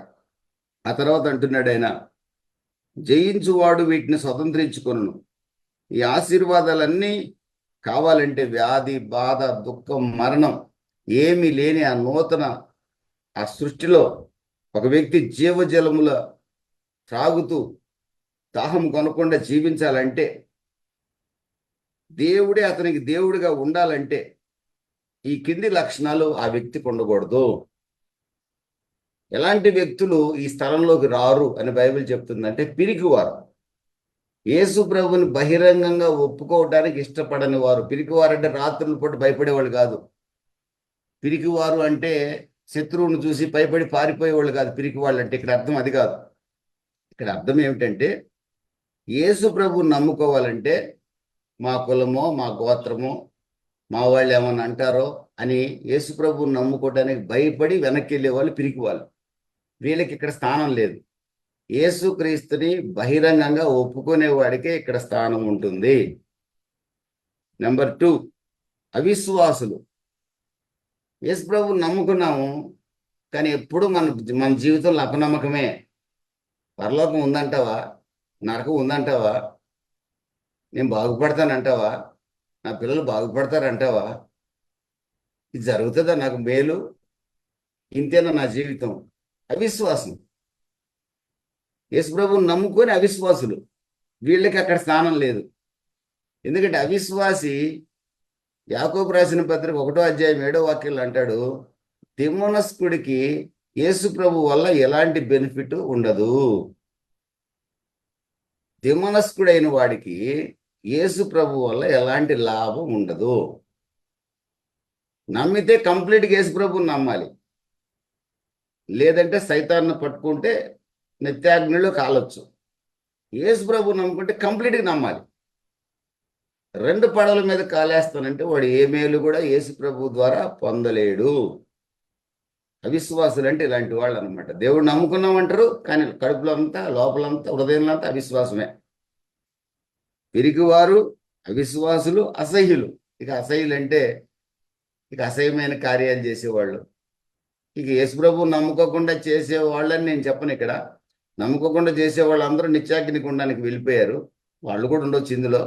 ఆ తర్వాత అంటున్నాడు ఆయన, జయించువాడు వీటిని స్వతంత్రించుకొనును. ఈ ఆశీర్వాదాలన్నీ కావాలంటే వ్యాధి, బాధ, దుఃఖం, మరణం ఏమీ లేని ఆ సృష్టిలో ఒక వ్యక్తి జీవజలముల త్రాగుతూ దాహం కొనకుండా జీవించాలంటే, దేవుడే అతనికి దేవుడిగా ఉండాలంటే ఈ కింది లక్షణాలు ఆ వ్యక్తికి ఉండకూడదు. ఎలాంటి వ్యక్తులు ఈ స్థలంలోకి రారు అని బైబిల్ చెప్తుందంటే, పిరికివారు, యేసు ప్రభుని బహిరంగంగా ఒప్పుకోవడానికి ఇష్టపడని వారు. పిరికివారు అంటే రాత్రుల పూట భయపడేవాళ్ళు కాదు. పిరికివారు అంటే శత్రువును చూసి భయపడి పారిపోయేవాళ్ళు కాదు. పిరికివాళ్ళు అంటే ఇక్కడ అర్థం అది కాదు. ఇక్కడ అర్థం ఏమిటంటే, యేసు ప్రభుని నమ్ముకోవాలంటే మా కులమో మా గోత్రమో మా వాళ్ళు ఏమన్నా అంటారో అని యేసు ప్రభుని నమ్ముకోవడానికి భయపడి వెనక్కి వెళ్ళే వాళ్ళు పిరికివాళ్ళు. వీళ్ళకి ఇక్కడ స్థానం లేదు. యేసుక్రీస్తుని బహిరంగంగా ఒప్పుకునే వాడికే ఇక్కడ స్థానం ఉంటుంది. నెంబర్ 2, అవిశ్వాసులు. యేసు ప్రభుని నమ్ముకున్నాము, కానీ ఎప్పుడు మన జీవితంలో అపనమ్మకమే. పరలోకం ఉందంటావా? నరకం ఉందంటావా? నేను బాగుపడతానంటావా? నా పిల్లలు బాగుపడతారంటావా? ఇది జరుగుతుందా? నాకు మేలు ఇంతేనా నా జీవితం? అవిశ్వాసం. యేసు ప్రభువుని నమ్ముకొని అవిశ్వాసులు, వీళ్ళకి అక్కడ స్థానం లేదు. ఎందుకంటే అవిశ్వాసి, యాకోబు రాసిన పత్రిక 1వ అధ్యాయం 7వ వాక్యంలో అంటాడు, తిమోనస్కుడికి యేసు ప్రభు వల్ల ఎలాంటి బెనిఫిట్ ఉండదు. తిమోనస్కుడైన వాడికి యేసు ప్రభు వల్ల ఎలాంటి లాభం ఉండదు. నమ్మితే కంప్లీట్గా యేసు ప్రభువుని నమ్మాలి, లేదంటే సైతాన్ని పట్టుకుంటే నిత్యాగ్నిలో కాలొచ్చు. యేసు ప్రభువు నమ్ముకుంటే కంప్లీట్గా నమ్మాలి. 2 పడవల మీద కాలేస్తానంటే వాడు ఏ మేలు కూడా యేసు ప్రభు ద్వారా పొందలేడు. అవిశ్వాసులు అంటే ఇలాంటి వాళ్ళు అనమాట. దేవుడు నమ్ముకున్నామంటారు, కానీ కడుపులో అంతా, లోపలంతా, హృదయంలో అంతా అవిశ్వాసమే. పిరికివారు, అవిశ్వాసులు, అసహ్యులు. ఇక అసహ్యులు అంటే ఇక అసహ్యమైన కార్యాలు చేసేవాళ్ళు. ఇక యేసు ప్రభువు నమ్ముకోకుండా చేసేవాళ్ళని నేను చెప్పను. ఇక్కడ నమ్ముకోకుండా చేసేవాళ్ళు అందరూ నిత్యాగ్ని గుండానికి వెళ్ళిపోయారు. వాళ్ళు కూడా ఉండొచ్చు ఇందులో.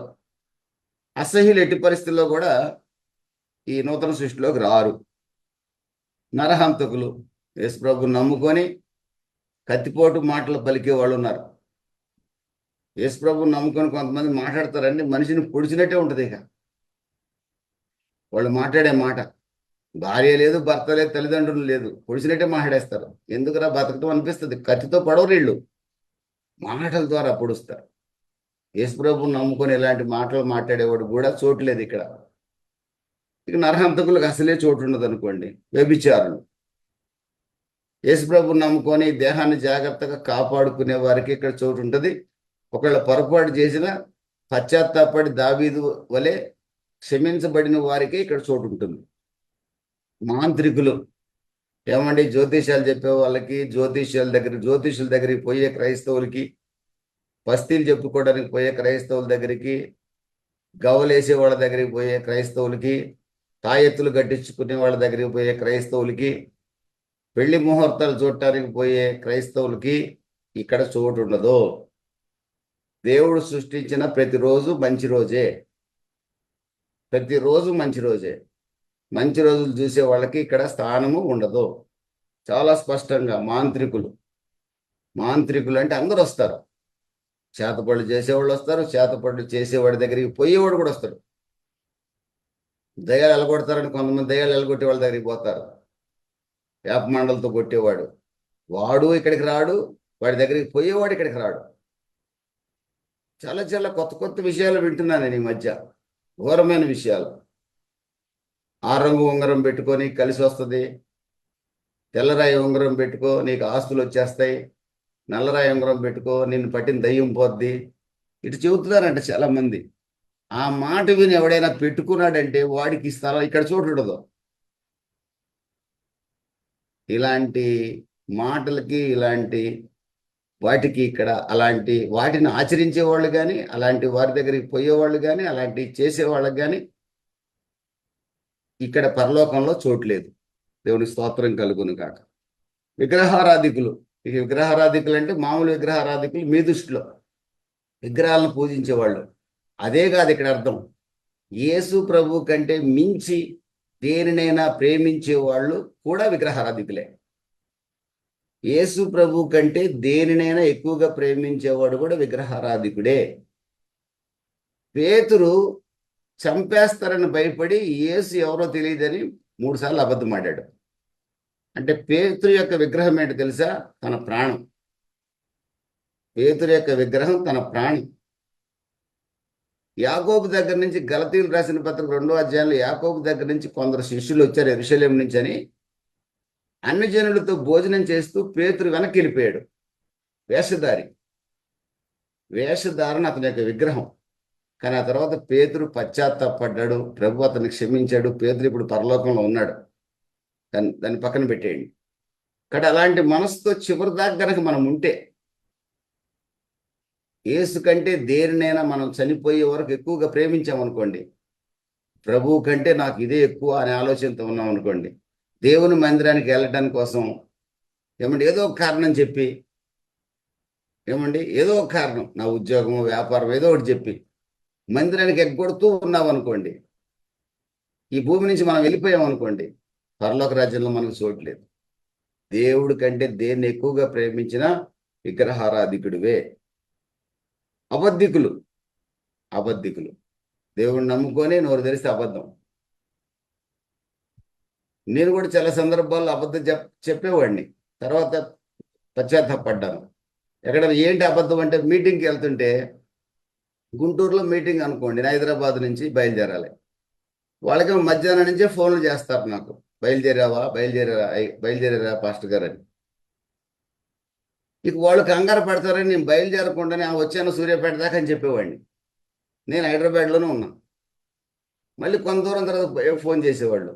అసహ్యులు ఎట్టి పరిస్థితుల్లో కూడా ఈ నూతన సృష్టిలోకి రారు. నరహంతకులు, యేసు ప్రభువుని నమ్ముకొని కత్తిపోటు మాటలు పలికే వాళ్ళు ఉన్నారు. యేసు ప్రభువుని నమ్ముకొని కొంతమంది మాట్లాడతారండి, మనిషిని పొడిచినట్టే ఉంటుంది. ఇక వాళ్ళు మాట్లాడే మాట, భార్య లేదు, భర్త లేదు, తల్లిదండ్రులు లేదు, పొడిచినట్టే మాట్లాడేస్తారు. ఎందుకురా బతకటం అనిపిస్తుంది. కత్తితో పడవరు వీళ్ళు, మాటల ద్వారా పొడుస్తారు. యేసు ప్రభువుని నమ్ముకొని ఇలాంటి మాటలు మాట్లాడేవాడు కూడా చోటు లేదు ఇక్కడ. ఇక నరహంతకులకు అసలే చోటు ఉండదు అనుకోండి. వ్యభిచారులు, యేసు ప్రభువుని నమ్ముకొని దేహాన్ని జాగ్రత్తగా కాపాడుకునే వారికి ఇక్కడ చోటు ఉంటుంది. ఒకవేళ పొరపాటు చేసిన పశ్చాత్తాపడి దావీదు వలె క్షమించబడిన వారికే ఇక్కడ చోటు ఉంటుంది. మాంత్రికులు, ఏమండి జ్యోతిష్యాలు చెప్పే వాళ్ళకి, జ్యోతిష్యుల దగ్గరికి పోయే క్రైస్తవులకి, పస్తీలు చెప్పుకోవడానికి పోయే క్రైస్తవుల దగ్గరికి, గవలేసే వాళ్ళ దగ్గరికి పోయే క్రైస్తవులకి, తాయెత్తులు కట్టించుకునే వాళ్ళ దగ్గరికి పోయే క్రైస్తవులకి, పెళ్లి ముహూర్తాలు చూడటానికి పోయే క్రైస్తవులకి ఇక్కడ చోటు ఉండదు. దేవుడు సృష్టించిన ప్రతిరోజు మంచి రోజే. ప్రతిరోజు మంచి రోజే. మంచి రోజులు చూసే వాళ్ళకి ఇక్కడ స్థానము ఉండదు. చాలా స్పష్టంగా మాంత్రికులు అంటే అందరూ వస్తారు. చేతపళ్ళు చేసేవాళ్ళు వస్తారు, చేతపళ్ళు చేసేవాడి దగ్గరికి పోయేవాడు కూడా వస్తాడు. దయ్యాలు ఎలగొడతారని కొంతమంది దయ్యాలు ఎలగొట్టే వాళ్ళ దగ్గరికి పోతారు. వేప మండలతో కొట్టేవాడు వాడు ఇక్కడికి రాడు, వాడి దగ్గరికి పోయేవాడు ఇక్కడికి రాడు. చాలా చాలా కొత్త కొత్త విషయాలు వింటున్నాను నేను ఈ మధ్య, ఘోరమైన విషయాలు. ఆ రంగు ఉంగరం పెట్టుకొని కలిసి వస్తుంది, తెల్లరాయి ఉంగరం పెట్టుకో నీకు ఆస్తులు వచ్చేస్తాయి, నల్లరాయి ఉంగరం పెట్టుకో నిన్ను పట్టిన దయ్యం పోద్ది, ఇటు చెబుతున్నారంట చాలా మంది. ఆ మాట విని ఎవడైనా పెట్టుకున్నాడంటే వాడికి స్థలం ఇక్కడ చోటు ఉండదు. ఇలాంటి మాటలకి, ఇలాంటి వాటికి ఇక్కడ అలాంటి వాటిని ఆచరించే వాళ్ళు కానీ, అలాంటి వారి దగ్గరికి పోయేవాళ్ళు కానీ, అలాంటి చేసేవాళ్ళకి కానీ ఇక్కడ పరలోకంలో చోటు లేదు. దేవుని స్తోత్రం కలుగును కాక. విగ్రహారాధికులు, ఇక విగ్రహారాధికులు అంటే మామూలు విగ్రహారాధికులు మీ దృష్టిలో విగ్రహాలను పూజించేవాళ్ళు. అదే కాదు ఇక్కడ అర్థం. యేసు ప్రభు కంటే మించి దేనినైనా ప్రేమించే వాళ్ళు కూడా విగ్రహారాధికులే. యేసు ప్రభు కంటే దేనినైనా ఎక్కువగా ప్రేమించేవాడు కూడా విగ్రహారాధికుడే. పేతురు చంపేస్తారని భయపడి యేసు ఎవరో తెలియదని 3 సార్లు అబద్ధం ఆడాడు. అంటే పేతురు యొక్క విగ్రహం ఏంటో తెలుసా? తన ప్రాణం. పేతురు యొక్క విగ్రహం తన ప్రాణం. యాకోబు దగ్గర నుంచి, గలతీయులు రాసిన పత్రిక 2వ అధ్యాయంలో యాకోబు దగ్గర నుంచి కొందరు శిష్యులు వచ్చారు యెరూషలేము నుంచి అని. అన్ని జనులతో భోజనం చేస్తూ పేతురు వెనక్కి వెళ్ళిపోయాడు. వేషధారణ అతని యొక్క విగ్రహం. కానీ ఆ తర్వాత పేతురు పశ్చాత్తాపడ్డాడు, ప్రభు అతన్ని క్షమించాడు, పేతురు ఇప్పుడు పరలోకంలో ఉన్నాడు. దాన్ని పక్కన పెట్టేయండి. కానీ అలాంటి మనసుతో చివరి దాకా కనుక మనం ఉంటే, యేసు కంటే దేనినైనా మనం చనిపోయే వరకు ఎక్కువగా ప్రేమించామనుకోండి, ప్రభువు కంటే నాకు ఇదే ఎక్కువ అనే ఆలోచనతో ఉన్నాం అనుకోండి, దేవుని మందిరానికి వెళ్ళడానికి కోసం ఏదో ఒక కారణం చెప్పి, ఏదో ఒక కారణం, నా ఉద్యోగం, వ్యాపారం, ఏదో ఒకటి చెప్పి మందిరానికి ఎగ్గొడుతూ ఉన్నాం అనుకోండి, ఈ భూమి నుంచి మనం వెళ్ళిపోయాం అనుకోండి, పరలోక రాజ్యంలో మనకు చోటు లేదు. దేవుడి కంటే దేన్ని ఎక్కువగా ప్రేమించిన విగ్రహారాధికుడివే. అబద్ధికులు దేవుడిని నమ్ముకొని నోరు తెరిస్తే అబద్ధం. నేను కూడా చాలా సందర్భాల్లో అబద్ధం చెప్పేవాడిని, తర్వాత పశ్చాత్తాపడ్డాను. ఎక్కడ ఏంటి అబద్ధం అంటే, మీటింగ్కి వెళ్తుంటే, గుంటూరులో మీటింగ్ అనుకోండి, హైదరాబాద్ నుంచి బయలుదేరాలి. వాళ్ళకి మధ్యాహ్నం నుంచే ఫోన్లు చేస్తారు నాకు, బయలుదేరారా పాస్టర్ గారు అని. ఇక వాళ్ళు కంగారు పడతారని నేను బయలుదేరకుండానే వచ్చాను సూర్యాపేట దాకా అని చెప్పేవాడిని. నేను హైదరాబాద్లోనే ఉన్నాను. మళ్ళీ కొంత దూరం తర్వాత ఫోన్ చేసేవాళ్ళు,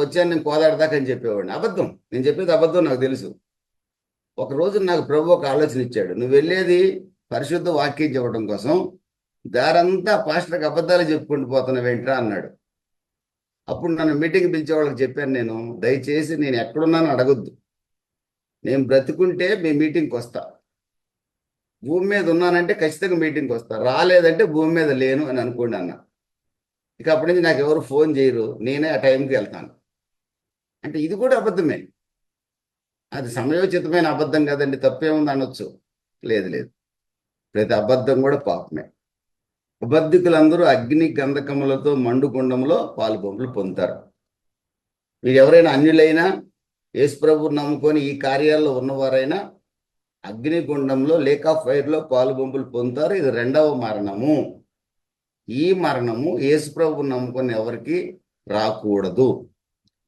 వచ్చాను నేను కోదాడ దాకా అని చెప్పేవాడిని. అబద్ధం, నేను చెప్పేది అబద్ధం నాకు తెలుసు. ఒకరోజు నాకు ప్రభు ఒక ఆలోచన ఇచ్చాడు, నువ్వు వెళ్ళేది పరిశుద్ధ వాక్యం చెప్పడం కోసం, దారంతా పాస్టర్కి అబద్ధాలు చెప్పుకుంటూ పోతున్నావేంట్రా అన్నాడు. అప్పుడు నన్ను మీటింగ్ పిలిచే వాళ్ళకి చెప్పాను, నేను దయచేసి నేను ఎక్కడున్నానో అడగొద్దు, నేను బ్రతుకుంటే మీ మీటింగ్కి వస్తా, భూమి మీద ఉన్నానంటే ఖచ్చితంగా మీటింగ్కి వస్తా, రాలేదంటే భూమి మీద లేను అని అనుకోండి అన్న. ఇక అప్పటి నుంచి నాకు ఎవరు ఫోన్ చేయరు, నేనే ఆ టైంకి వెళ్తాను. అంటే ఇది కూడా అబద్ధమే. అది సమయోచితమైన అబద్ధం కదండి, తప్పేముంది అనొచ్చు. లేదు, ప్రతి అబద్ధం కూడా పాపమే. అబద్ధికులందరూ అగ్ని గంధకములతో మండుగుండంలో పాలుబొంపులు పొందుతారు. మీరు ఎవరైనా అన్యులైనా, యేసు ప్రభువుని నమ్ముకొని ఈ కార్యాల్లో ఉన్నవారైనా అగ్నిగుండంలో, లేక్ ఆఫ్ ఫైర్లో పాలుబొంపులు పొందుతారు. ఇది 2వ మరణము. ఈ మరణము యేసు ప్రభువుని నమ్ముకొని ఎవరికి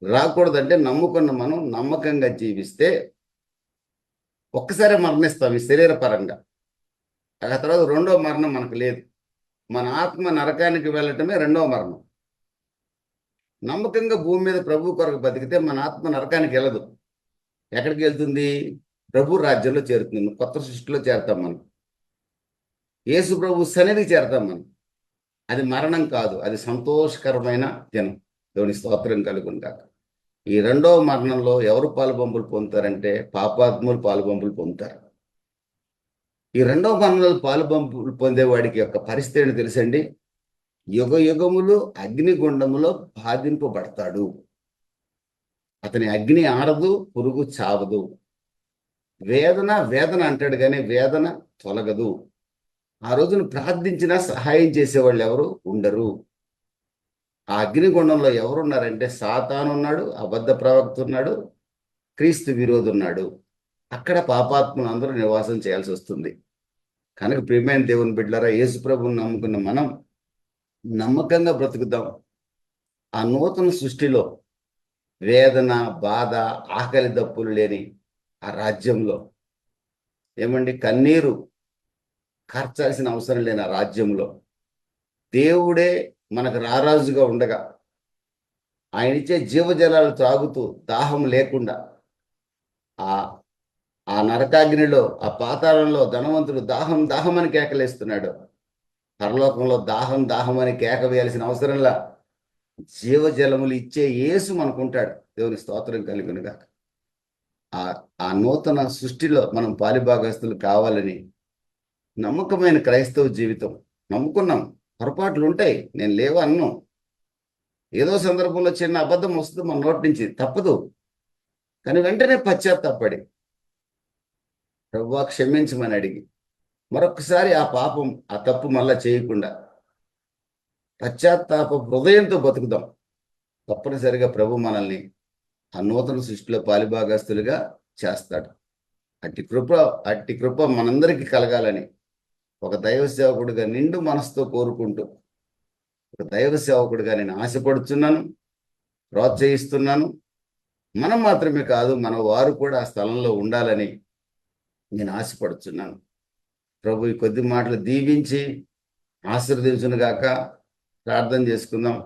రాకూడదంటే, నమ్ముకున్న మనం నమ్మకంగా జీవిస్తే ఒక్కసారి మరణిస్తాం ఈ శరీరపరంగా. ఆ తర్వాత 2వ మరణం మనకు లేదు. మన ఆత్మ నరకానికి వెళ్ళటమే 2వ మరణం. నమ్మకంగా భూమి మీద ప్రభు కొరకు బతికితే మన ఆత్మ నరకానికి వెళ్ళదు. ఎక్కడికి వెళ్తుంది? ప్రభు రాజ్యంలో చేరుతుంది. కొత్త సృష్టిలో చేరతాం మనం. యేసు ప్రభు సన్నిధికి చేరతాం మనం. అది మరణం కాదు, అది సంతోషకరమైన దినం. దేవుని స్తోత్రం కలుగును గాక. ఈ 2వ మరణంలో ఎవరు పాలుబొంపులు పొందుతారంటే, పాపాత్ములు పాలుబొంపులు పొందుతారు. ఈ 2వ మరణంలో పాలుబొంపులు పొందేవాడికి యొక్క పరిస్థితి ఏంటో తెలుసండి? యుగములు అగ్నిగుండములో బాధింపబడతాడు. అతని అగ్ని ఆరదు, పురుగు చావదు. వేదన అంటాడు కానీ వేదన తొలగదు. ఆ రోజున ప్రార్థించినా సహాయం చేసేవాళ్ళు ఎవరు ఉండరు. ఆ అగ్నిగుండంలో ఎవరున్నారంటే సాతాను ఉన్నాడు, అబద్ధ ప్రవక్త ఉన్నాడు, క్రీస్తు విరోధి ఉన్నాడు. అక్కడ పాపాత్ములు అందరూ నివాసం చేయాల్సి వస్తుంది. కనుక ప్రియమైన దేవుని బిడ్డలారా, యేసు ప్రభువుని నమ్ముకున్న మనం నమ్మకంగా బ్రతుకుదాం. ఆ నూతన సృష్టిలో వేదన, బాధ, ఆకలి దప్పులు లేని ఆ రాజ్యంలో, ఏమండి, కన్నీరు కార్చాల్సిన అవసరం లేని ఆ రాజ్యంలో దేవుడే మనకు రారాజుగా ఉండగా ఆయనిచ్చే జీవజలాలు త్రాగుతూ దాహం లేకుండా ఆ ఆ నరకాగ్నిలో, ఆ పాతాళంలో ధనవంతుడు దాహం దాహం అని కేకలేస్తున్నాడు. పరలోకంలో దాహం దాహం అని కేక వేయాల్సిన అవసరంలా జీవజలములు ఇచ్చే యేసు మనకుంటాడు. దేవుని స్తోత్రం కలుగునుగాక. ఆ ఆ నూతన సృష్టిలో మనం పాలిభాగస్తులు కావాలని నమ్మకమైన క్రైస్తవ జీవితం నమ్ముకున్నాం. పొరపాట్లు ఉంటాయి, నేను లేవు అన్ను. ఏదో సందర్భంలో చిన్న అబద్ధం వస్తుంది మన నోటి నుంచి, తప్పదు. కానీ వెంటనే పశ్చాత్తాపడి ప్రభువా క్షమించమని అడిగి మరొకసారి ఆ పాపం, ఆ తప్పు మళ్ళా చేయకుండా పశ్చాత్తాప హృదయంతో బతుకుదాం. తప్పనిసరిగా ప్రభు మనల్ని ఆ నూతన సృష్టిలో పాలిభాగస్తులుగా చేస్తాడు. అట్టి కృప అట్టి కృప మనందరికీ కలగాలని ఒక దైవ సేవకుడిగా నిండు మనసుతో కోరుకుంటూ, ఒక దైవ సేవకుడిగా నేను ఆశపడుతున్నాను, ప్రోత్సహిస్తున్నాను. మనం మాత్రమే కాదు, మన వారు కూడా ఆ స్థలంలో ఉండాలని నేను ఆశపడుతున్నాను. ప్రభు ఈ కొద్ది మాటలు దీవించి ఆశీర్వదించును గాక. ప్రార్థన చేసుకుందాం.